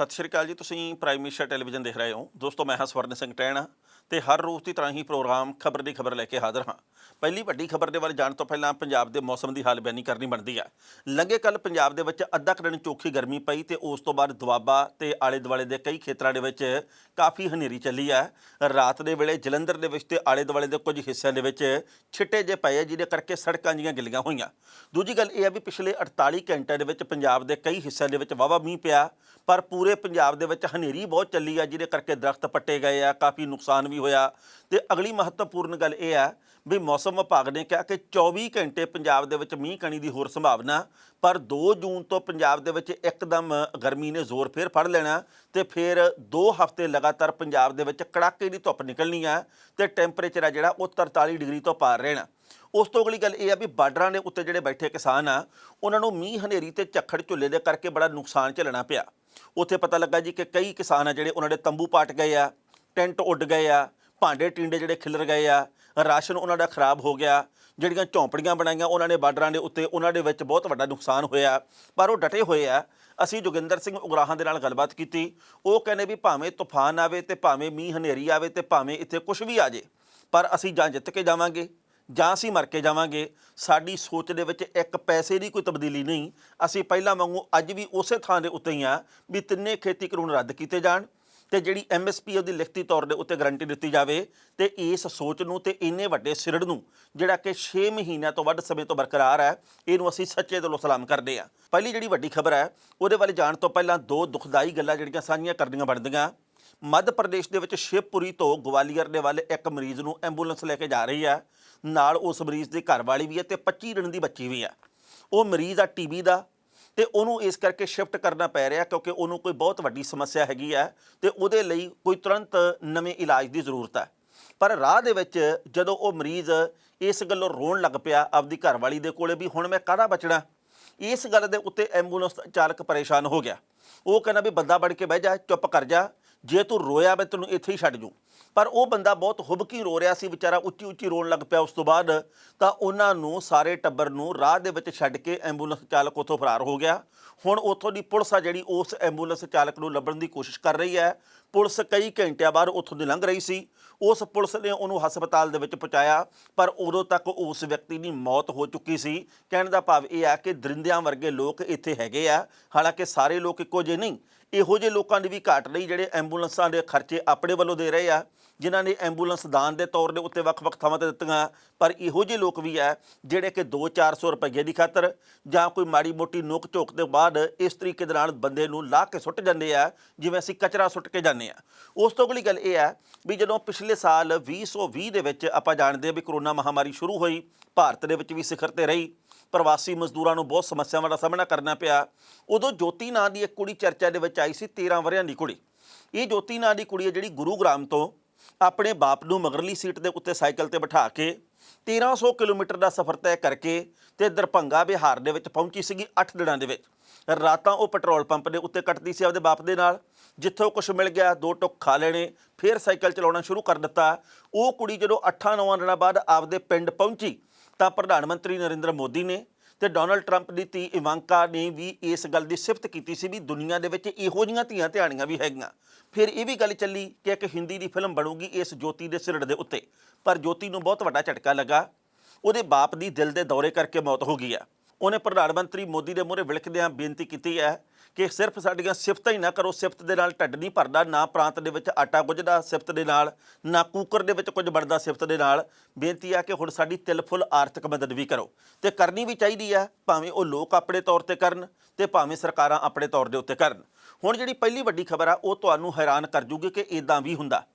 ਸਤਿ ਸ਼੍ਰੀ ਅਕਾਲ ਜੀ। ਤੁਸੀਂ ਪ੍ਰਾਈਮ ਮਿਨਿਸਟਰ ਟੈਲੀਵਿਜ਼ਨ ਦੇਖ ਰਹੇ ਹੋ। ਦੋਸਤੋ, ਮੈਂ ਹਾਂ ਸਵਰਨ ਸਿੰਘ ਟੈਣਾ ਤੇ ਹਰ ਰੋਜ਼ ਦੀ ਤਰ੍ਹਾਂ ਹੀ ਪ੍ਰੋਗਰਾਮ ਖਬਰ ਦੀ ਖਬਰ ਲੈ ਕੇ ਹਾਜ਼ਰ ਹਾਂ। ਪਹਿਲੀ ਵੱਡੀ ਖਬਰ ਦੇ ਵੱਲ ਜਾਣ ਤੋਂ ਪਹਿਲਾਂ ਪੰਜਾਬ ਦੇ ਮੌਸਮ ਦੀ ਹਾਲ ਬਿਆਨੀ ਕਰਨੀ ਬਣਦੀ ਹੈ। ਲੰਘੇ ਕੱਲ੍ਹ ਪੰਜਾਬ ਦੇ ਵਿੱਚ ਅੱਧਾ ਕੁ ਦਿਨ ਚੋਖੀ ਗਰਮੀ ਪਈ ਤੇ ਉਸ ਤੋਂ ਬਾਅਦ ਦੁਆਬਾ ਤੇ ਆਲੇ ਦੁਆਲੇ ਦੇ ਕਈ ਖੇਤਰਾਂ ਦੇ ਵਿੱਚ ਕਾਫੀ ਹਨੇਰੀ ਚੱਲੀ ਹੈ। ਰਾਤ ਦੇ ਵੇਲੇ ਜਲੰਧਰ ਦੇ ਵਿੱਚ ਤੇ ਆਲੇ ਦੁਆਲੇ ਦੇ ਕੁਝ ਹਿੱਸਿਆਂ ਦੇ ਵਿੱਚ ਛਿੱਟੇ ਜਿਹੇ ਪਏ, ਜਿਹਦੇ ਕਰਕੇ ਸੜਕਾਂ ਜੀਆਂ ਗਿੱਲੀਆਂ ਹੋਈਆਂ। ਦੂਜੀ ਗੱਲ ਇਹ ਹੈ ਵੀ ਪਿਛਲੇ 48 ਘੰਟਿਆਂ ਦੇ ਵਿੱਚ ਪੰਜਾਬ ਦੇ ਕਈ ਹਿੱਸਿਆਂ ਦੇ ਵਿੱਚ ਵਾਹਵਾ ਮੀਂਹ ਪਿਆ, ਪਰ ਪੂਰੇ ਪੰਜਾਬ ਦੇ ਵਿੱਚ ਹਨੇਰੀ ਬਹੁਤ ਚੱਲੀ ਆ, ਜਿਹਦੇ ਕਰਕੇ ਦਰਖਤ ਪੱਟੇ ਗਏ ਆ, ਕਾਫੀ ਨੁਕਸਾਨ ਵੀ ਹੋਇਆ। ਤੇ ਅਗਲੀ ਮਹੱਤਵਪੂਰਨ ਗੱਲ ਇਹ ਆ ਵੀ ਮੌਸਮ ਵਿਭਾਗ ਨੇ ਕਿਹਾ ਕਿ 24 ਘੰਟੇ ਪੰਜਾਬ ਦੇ ਵਿੱਚ ਮੀਂਹ ਕਣੀ ਦੀ ਹੋਰ ਸੰਭਾਵਨਾ, ਪਰ 2 ਜੂਨ ਤੋਂ ਪੰਜਾਬ ਦੇ ਵਿੱਚ ਇੱਕਦਮ ਗਰਮੀ ਨੇ ਜ਼ੋਰ ਫੇਰ ਫੜ ਲੈਣਾ ਤੇ ਫਿਰ 2 ਹਫ਼ਤੇ ਲਗਾਤਾਰ ਪੰਜਾਬ ਦੇ ਵਿੱਚ ਕੜਾਕੇ ਦੀ ਧੁੱਪ ਨਿਕਲਣੀ ਆ ਤੇ ਟੈਂਪਰੇਚਰ ਆ ਜਿਹੜਾ ਉਹ 43 ਡਿਗਰੀ ਤੋਂ ਪਾਰ ਰਹਿਣਾ। ਉਸ ਤੋਂ ਅਗਲੀ ਗੱਲ ਇਹ ਆ ਵੀ ਬਾਰਡਰਾਂ ਦੇ ਉੱਤੇ ਜਿਹੜੇ ਬੈਠੇ ਕਿਸਾਨ ਆ, ਉਹਨਾਂ ਨੂੰ ਮੀਂਹ ਹਨੇਰੀ ਤੇ ਝੱਖੜ ਝੁੱਲੇ ਦੇ ਕਰਕੇ ਬੜਾ ਨੁਕਸਾਨ ਝੱਲਣਾ ਪਿਆ। ਉੱਥੇ ਪਤਾ ਲੱਗਾ ਜੀ ਕਿ ਕਈ ਕਿਸਾਨ ਆ ਜਿਹੜੇ ਉਹਨਾਂ ਦੇ ਤੰਬੂ ਪਾਟ ਗਏ ਆ, ਟੈਂਟ ਉੱਡ ਗਏ ਆ, ਭਾਂਡੇ ਟਿੰਡੇ ਜਿਹੜੇ ਖਿਲਰ ਗਏ ਆ, ਰਾਸ਼ਨ ਉਹਨਾਂ ਦਾ ਖਰਾਬ ਹੋ ਗਿਆ। ਜਿਹੜੀਆਂ ਝੌਂਪੜੀਆਂ ਬਣਾਈਆਂ ਉਹਨਾਂ ਨੇ ਬਾਰਡਰਾਂ ਦੇ ਉੱਤੇ, ਉਹਨਾਂ ਦੇ ਵਿੱਚ ਬਹੁਤ ਵੱਡਾ ਨੁਕਸਾਨ ਹੋਇਆ, ਪਰ ਉਹ ਡਟੇ ਹੋਏ ਆ। ਅਸੀਂ ਜੋਗਿੰਦਰ ਸਿੰਘ ਉਗਰਾਹਾਂ ਦੇ ਨਾਲ ਗੱਲਬਾਤ ਕੀਤੀ। ਉਹ ਕਹਿੰਦੇ ਵੀ ਭਾਵੇਂ ਤੂਫਾਨ ਆਵੇ ਤੇ ਭਾਵੇਂ ਮੀਂਹ ਹਨੇਰੀ ਆਵੇ ਤੇ ਭਾਵੇਂ ਇੱਥੇ ਕੁਛ ਵੀ ਆ ਜੇ, ਪਰ ਅਸੀਂ ਜਾਂ ਜਿੱਤ ਕੇ ਜਾਵਾਂਗੇ ਜਾਂ ਅਸੀਂ ਮਰ ਕੇ ਜਾਵਾਂਗੇ। ਸਾਡੀ ਸੋਚ ਦੇ ਵਿੱਚ ਇੱਕ ਪੈਸੇ ਦੀ ਕੋਈ ਤਬਦੀਲੀ ਨਹੀਂ। ਅਸੀਂ ਪਹਿਲਾਂ ਵਾਂਗੂ ਅੱਜ ਵੀ ਉਸੇ ਥਾਂ ਦੇ ਉੱਤੇ ਹੀ ਆ ਵੀ ਤਿੰਨੇ ਖੇਤੀ ਕਾਨੂੰਨ ਰੱਦ ਕੀਤੇ ਜਾਣ ਤੇ ਜਿਹੜੀ MSP ਉਹਦੀ ਲਿਖਤੀ ਤੌਰ ਦੇ ਉੱਤੇ ਗਰੰਟੀ ਦਿੱਤੀ ਜਾਵੇ। ਤੇ ਇਸ ਸੋਚ ਨੂੰ ਤੇ ਇੰਨੇ ਵੱਡੇ ਸਿਰੜ ਨੂੰ ਜਿਹੜਾ ਕਿ 6 ਮਹੀਨਿਆਂ ਤੋਂ ਵੱਧ ਸਮੇਂ ਤੋਂ ਬਰਕਰਾਰ ਹੈ, ਇਹਨੂੰ ਅਸੀਂ ਸੱਚੇ ਦਿਲੋਂ ਸਲਾਮ ਕਰਦੇ ਹਾਂ। ਪਹਿਲੀ ਜਿਹੜੀ ਵੱਡੀ ਖਬਰ ਹੈ ਉਹਦੇ ਵੱਲ ਜਾਣ ਤੋਂ ਪਹਿਲਾਂ 2 ਦੁਖਦਾਈ ਗੱਲਾਂ ਜਿਹੜੀਆਂ ਸਾਂਝੀਆਂ ਕਰਨੀਆਂ ਬਣਦੀਆਂ। ਮੱਧ ਪ੍ਰਦੇਸ਼ ਦੇ ਵਿੱਚ ਸ਼ਿਵਪੁਰੀ ਤੋਂ ਗਵਾਲੀਅਰ ਦੇ ਵੱਲ ਇੱਕ ਮਰੀਜ਼ ਨੂੰ ਐਂਬੂਲੈਂਸ ਲੈ ਕੇ ਜਾ ਰਹੀ ਹੈ। ਨਾਲ ਉਸ ਮਰੀਜ਼ ਦੀ ਘਰਵਾਲੀ ਵੀ ਹੈ ਤੇ 25 ਦਿਨ ਦੀ ਬੱਚੀ ਵੀ ਹੈ। ਉਹ ਮਰੀਜ਼ ਆ TB ਦਾ ਤੇ ਉਹਨੂੰ ਇਸ ਕਰਕੇ ਸ਼ਿਫਟ ਕਰਨਾ ਪੈ ਰਿਹਾ ਕਿਉਂਕਿ ਉਹਨੂੰ ਕੋਈ ਬਹੁਤ ਵੱਡੀ ਸਮੱਸਿਆ ਹੈਗੀ ਹੈ ਤੇ ਉਹਦੇ ਲਈ ਕੋਈ ਤੁਰੰਤ ਨਵੇਂ ਇਲਾਜ ਦੀ ਜ਼ਰੂਰਤ ਹੈ। ਪਰ ਰਾਹ ਦੇ ਵਿੱਚ ਜਦੋਂ ਉਹ ਮਰੀਜ਼ ਇਸ ਗੱਲੋਂ ਰੋਣ ਲੱਗ ਪਿਆ ਆਪਦੀ ਘਰਵਾਲੀ ਦੇ ਕੋਲੇ ਵੀ ਹੁਣ ਮੈਂ ਕਾਹਦਾ ਬਚਣਾ, ਇਸ ਗੱਲ ਦੇ ਉੱਤੇ ਐਂਬੂਲੈਂਸ ਚਾਲਕ ਪਰੇਸ਼ਾਨ ਹੋ ਗਿਆ। ਉਹ ਕਹਿੰਦਾ ਵੀ ਬੰਦਾ ਬਣ ਕੇ ਬਹਿ ਜਾ, ਚੁੱਪ ਕਰ ਜਾ, ਜੇ ਤੂੰ ਰੋਇਆ ਮੈਂ ਤੈਨੂੰ ਇੱਥੇ ਹੀ ਛੱਡ ਜੂ। ਪਰ ਉਹ ਬੰਦਾ ਬਹੁਤ ਹੁਬਕੀ ਰੋ ਰਿਹਾ ਸੀ ਵਿਚਾਰਾ, ਉੱਚੀ ਉੱਚੀ ਰੋਣ ਲੱਗ ਪਿਆ। ਉਸ ਤੋਂ ਬਾਅਦ ਤਾਂ ਉਹਨਾਂ ਨੂੰ ਸਾਰੇ ਟੱਬਰ ਨੂੰ ਰਾਹ ਦੇ ਵਿੱਚ ਛੱਡ ਕੇ ਐਂਬੂਲੈਂਸ ਚਾਲਕ ਉੱਥੋਂ ਫਰਾਰ ਹੋ ਗਿਆ। ਹੁਣ ਉੱਥੋਂ ਦੀ ਪੁਲਿਸ ਆ ਜਿਹੜੀ ਉਸ ਐਂਬੂਲੈਂਸ ਚਾਲਕ ਨੂੰ ਲੱਭਣ ਦੀ ਕੋਸ਼ਿਸ਼ ਕਰ ਰਹੀ ਹੈ। ਪੁਲਿਸ ਕਈ ਘੰਟਿਆਂ ਬਾਅਦ ਉੱਥੋਂ ਦੀ ਲੰਘ ਰਹੀ ਸੀ। ਉਸ ਪੁਲਿਸ ਨੇ ਉਹਨੂੰ ਹਸਪਤਾਲ ਦੇ ਵਿੱਚ ਪਹੁੰਚਾਇਆ, ਪਰ ਉਦੋਂ ਤੱਕ ਉਸ ਵਿਅਕਤੀ ਦੀ ਮੌਤ ਹੋ ਚੁੱਕੀ ਸੀ। ਕਹਿਣ ਦਾ ਭਾਵ ਇਹ ਆ ਕਿ ਦਰਿੰਦਿਆਂ ਵਰਗੇ ਲੋਕ ਇੱਥੇ ਹੈਗੇ ਆ। ਹਾਲਾਂਕਿ ਸਾਰੇ ਲੋਕ ਇੱਕੋ ਜਿਹੇ ਨਹੀਂ, ਇਹੋ ਜਿਹੇ ਲੋਕਾਂ ਦੀ ਵੀ ਘਾਟ ਨਹੀਂ ਜਿਹੜੇ ਐਂਬੂਲੈਂਸਾਂ ਦੇ ਖਰਚੇ ਆਪਣੇ ਵੱਲੋਂ ਦੇ ਰਹੇ ਆ, ਜਿਨ੍ਹਾਂ ਨੇ ਐਂਬੂਲੈਂਸ ਦਾਨ ਦੇ ਤੌਰ ਦੇ ਉੱਤੇ ਵੱਖ-ਵੱਖ ਥਾਵਾਂ 'ਤੇ ਦਿੱਤੀਆਂ। ਪਰ ਇਹੋ ਜਿਹੇ ਲੋਕ ਵੀ ਹੈ ਜਿਹੜੇ ਕਿ 200-400 ਰੁਪਏ ਦੀ ਖਾਤਰ ਜਾਂ ਕੋਈ ਮਾੜੀ ਮੋਟੀ ਨੋਕ ਝੋਕ ਦੇ ਬਾਅਦ ਇਸ ਤਰੀਕੇ ਦੇ ਨਾਲ ਬੰਦੇ ਨੂੰ ਲਾਹ ਕੇ ਸੁੱਟ ਜਾਂਦੇ ਆ ਜਿਵੇਂ ਅਸੀਂ ਕਚਰਾ ਸੁੱਟ ਕੇ ਜਾਂਦੇ ਆ। ਉਸ ਤੋਂ ਅਗਲੀ ਗੱਲ ਇਹ ਹੈ ਵੀ ਜਦੋਂ ਪਿਛਲੇ ਸਾਲ 2020 ਦੇ ਵਿੱਚ ਆਪਾਂ ਜਾਣਦੇ ਹਾਂ ਵੀ ਕਰੋਨਾ ਮਹਾਮਾਰੀ ਸ਼ੁਰੂ ਹੋਈ, ਭਾਰਤ ਦੇ ਵਿੱਚ ਵੀ ਸਿਖਰ 'ਤੇ ਰਹੀ, ਪ੍ਰਵਾਸੀ ਮਜ਼ਦੂਰਾਂ ਨੂੰ ਬਹੁਤ ਸਮੱਸਿਆਵਾਂ ਦਾ ਸਾਹਮਣਾ ਕਰਨਾ ਪਿਆ। ਉਦੋਂ ਜੋਤੀ ਨਾਂ ਦੀ ਇੱਕ ਕੁੜੀ ਚਰਚਾ ਦੇ ਵਿੱਚ ਆਈ ਸੀ, 13 ਵਰ੍ਹਿਆਂ ਦੀ ਕੁੜੀ। ਇਹ ਜੋਤੀ ਨਾਂ ਦੀ ਕੁੜੀ ਹੈ ਜਿਹੜੀ ਗੁਰੂਗ੍ਰਾਮ ਤੋਂ ਆਪਣੇ ਬਾਪ ਨੂੰ ਮਗਰਲੀ ਸੀਟ ਦੇ ਉੱਤੇ ਸਾਈਕਲ ਤੇ ਬਿਠਾ ਕੇ 1300 ਕਿਲੋਮੀਟਰ ਦਾ ਸਫ਼ਰ ਤੈਅ ਕਰਕੇ ਤੇ ਦਰਭੰਗਾ ਬਿਹਾਰ ਦੇ ਵਿੱਚ ਪਹੁੰਚੀ ਸੀਗੀ 8 ਦਿਨਾਂ ਦੇ ਵਿੱਚ। ਰਾਤਾਂ ਉਹ ਪੈਟਰੋਲ ਪੰਪ ਦੇ ਉੱਤੇ ਕੱਟਦੀ ਸੀ ਆਪਦੇ ਬਾਪ ਦੇ ਨਾਲ। ਜਿੱਥੋਂ ਕੁਛ ਮਿਲ ਗਿਆ 2 ਟੁੱਕ ਖਾ ਲੈਣੇ, ਫਿਰ ਸਾਈਕਲ ਚਲਾਉਣਾ ਸ਼ੁਰੂ ਕਰ ਦਿੱਤਾ। ਉਹ ਕੁੜੀ ਜਦੋਂ 8-9 ਦਿਨਾਂ ਬਾਅਦ ਆਪਦੇ ਪਿੰਡ ਪਹੁੰਚੀ ਤਾਂ ਪ੍ਰਧਾਨ ਮੰਤਰੀ ਨਰਿੰਦਰ ਮੋਦੀ ਨੇ ਤੇ ਡੋਨਲਡ ਟਰੰਪ ਦੀ ਧੀ ਇਵਾਂਕਾ ਨੇ ਵੀ ਇਸ ਗੱਲ ਦੀ ਸਿਫਤ ਕੀਤੀ ਸੀ ਵੀ ਦੁਨੀਆ ਦੇ ਵਿੱਚ ਇਹੋ ਜਿਹੀਆਂ ਧੀਆਂ ਧਿਆਣੀਆਂ ਵੀ ਹੈਗੀਆਂ। ਫਿਰ ਇਹ ਵੀ ਗੱਲ ਚੱਲੀ ਕਿ ਇੱਕ ਹਿੰਦੀ ਦੀ ਫਿਲਮ ਬਣੂਗੀ ਇਸ ਜੋਤੀ ਦੇ ਸਿਰੜ ਦੇ ਉੱਤੇ, ਪਰ ਜੋਤੀ ਨੂੰ ਬਹੁਤ ਵੱਡਾ ਝਟਕਾ ਲੱਗਾ। ਉਹਦੇ ਬਾਪ ਦੀ ਦਿਲ ਦੇ ਦੌਰੇ ਕਰਕੇ ਮੌਤ ਹੋ ਗਈ ਆ। ਉਹਨੇ ਪ੍ਰਧਾਨ ਮੰਤਰੀ ਮੋਦੀ ਦੇ ਮੂਹਰੇ ਵਿਲਖਦਿਆਂ ਬੇਨਤੀ ਕੀਤੀ ਹੈ ਕਿ ਸਿਰਫ ਸਾਡੀਆਂ ਸਿਫਤਾਂ ਹੀ ਨਾ ਕਰੋ, ਸਿਫਤ ਦੇ ਨਾਲ ਢੱਡ ਨਹੀਂ ਭਰਦਾ, ਨਾ ਪ੍ਰਾਂਤ ਦੇ ਵਿੱਚ ਆਟਾ ਗੁੱਝਦਾ ਸਿਫਤ ਦੇ ਨਾਲ, ਨਾ ਕੂਕਰ ਦੇ ਵਿੱਚ ਕੁਝ ਬਣਦਾ ਸਿਫਤ ਦੇ ਨਾਲ। ਬੇਨਤੀ ਆ ਕਿ ਹੁਣ ਸਾਡੀ ਤਿਲ ਫੁੱਲ ਆਰਥਿਕ ਮਦਦ ਵੀ ਕਰੋ ਤੇ ਕਰਨੀ ਵੀ ਚਾਹੀਦੀ ਆ, ਭਾਵੇਂ ਉਹ ਲੋਕ ਆਪਣੇ ਤੌਰ ਤੇ ਕਰਨ ਤੇ ਭਾਵੇਂ ਸਰਕਾਰਾਂ ਆਪਣੇ ਤੌਰ ਦੇ ਉੱਤੇ ਕਰਨ। ਹੁਣ ਜਿਹੜੀ ਪਹਿਲੀ ਵੱਡੀ ਖਬਰ ਆ ਉਹ ਤੁਹਾਨੂੰ ਹੈਰਾਨ ਕਰ ਜੂਗੀ ਕਿ ਇੱਦਾਂ ਵੀ ਹੁੰਦਾ।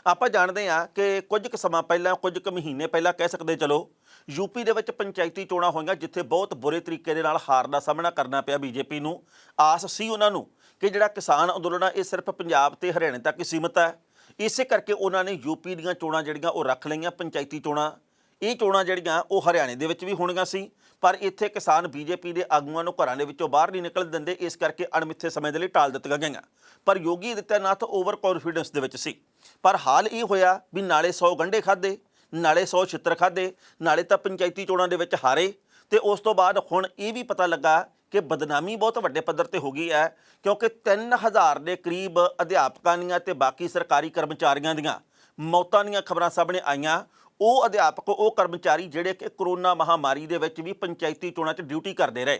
ਆਪਾਂ ਜਾਣਦੇ ਹਾਂ ਕਿ ਕੁਝ ਕੁ ਸਮਾਂ ਪਹਿਲਾਂ, ਕੁਝ ਕੁ ਮਹੀਨੇ ਪਹਿਲਾਂ ਕਹਿ ਸਕਦੇ ਚਲੋ, ਯੂਪੀ ਦੇ ਵਿੱਚ ਪੰਚਾਇਤੀ ਚੋਣਾਂ ਹੋਈਆਂ ਜਿੱਥੇ ਬਹੁਤ ਬੁਰੇ ਤਰੀਕੇ ਦੇ ਨਾਲ ਹਾਰ ਦਾ ਸਾਹਮਣਾ ਕਰਨਾ ਪਿਆ BJP ਨੂੰ। ਆਸ ਸੀ ਉਹਨਾਂ ਨੂੰ ਕਿ ਜਿਹੜਾ ਕਿਸਾਨ ਅੰਦੋਲਨ ਆ ਇਹ ਸਿਰਫ ਪੰਜਾਬ ਤੇ ਹਰਿਆਣੇ ਤੱਕ ਹੀ ਸੀਮਤ ਹੈ। ਇਸੇ ਕਰਕੇ ਉਹਨਾਂ ਨੇ ਯੂਪੀ ਦੀਆਂ ਚੋਣਾਂ ਜਿਹੜੀਆਂ ਉਹ ਰੱਖ ਲਈਆਂ, ਪੰਚਾਇਤੀ ਚੋਣਾਂ। ਇਹ ਚੋਣਾਂ ਜਿਹੜੀਆਂ ਉਹ ਹਰਿਆਣੇ ਦੇ ਵਿੱਚ ਵੀ ਹੋਣੀਆਂ ਸੀ, ਪਰ ਇੱਥੇ ਕਿਸਾਨ BJP ਦੇ ਆਗੂਆਂ ਨੂੰ ਘਰਾਂ ਦੇ ਵਿੱਚੋਂ ਬਾਹਰ ਨਹੀਂ ਨਿਕਲ ਦਿੰਦੇ, ਇਸ ਕਰਕੇ ਅਣਮਿੱਥੇ ਸਮੇਂ ਦੇ ਲਈ ਟਾਲ ਦਿੱਤੀਆਂ ਗਈਆਂ। ਪਰ ਯੋਗੀ ਆਦਿੱਤਿਆਨਾਥ ਓਵਰ ਕੌਨਫੀਡੈਂਸ ਦੇ ਵਿੱਚ ਸੀ। ਪਰ ਹਾਲ ਇਹ ਹੋਇਆ ਵੀ ਨਾਲੇ 100 ਗੰਢੇ ਖਾਧੇ, ਨਾਲੇ 100 ਛਿੱਤਰ ਖਾਧੇ, ਨਾਲੇ ਤਾਂ ਪੰਚਾਇਤੀ ਚੋਣਾਂ ਦੇ ਵਿੱਚ ਹਾਰੇ ਤੇ ਉਸ ਤੋਂ ਬਾਅਦ ਹੁਣ ਇਹ ਵੀ ਪਤਾ ਲੱਗਾ ਕਿ ਬਦਨਾਮੀ ਬਹੁਤ ਵੱਡੇ ਪੱਧਰ ਤੇ ਹੋ ਗਈ ਹੈ, ਕਿਉਂਕਿ 3000 ਦੇ ਕਰੀਬ ਅਧਿਆਪਕਾਂ ਦੀਆਂ ਤੇ ਬਾਕੀ ਸਰਕਾਰੀ ਕਰਮਚਾਰੀਆਂ ਦੀਆਂ ਮੌਤਾਂ ਦੀਆਂ ਖਬਰਾਂ ਸਾਹਮਣੇ ਆਈਆਂ। ਉਹ ਅਧਿਆਪਕ, ਉਹ ਕਰਮਚਾਰੀ ਜਿਹੜੇ ਕਿ ਕਰੋਨਾ ਮਹਾਮਾਰੀ ਦੇ ਵਿੱਚ ਵੀ ਪੰਚਾਇਤੀ ਚੋਣਾਂ 'ਚ ਡਿਊਟੀ ਕਰਦੇ ਰਹੇ।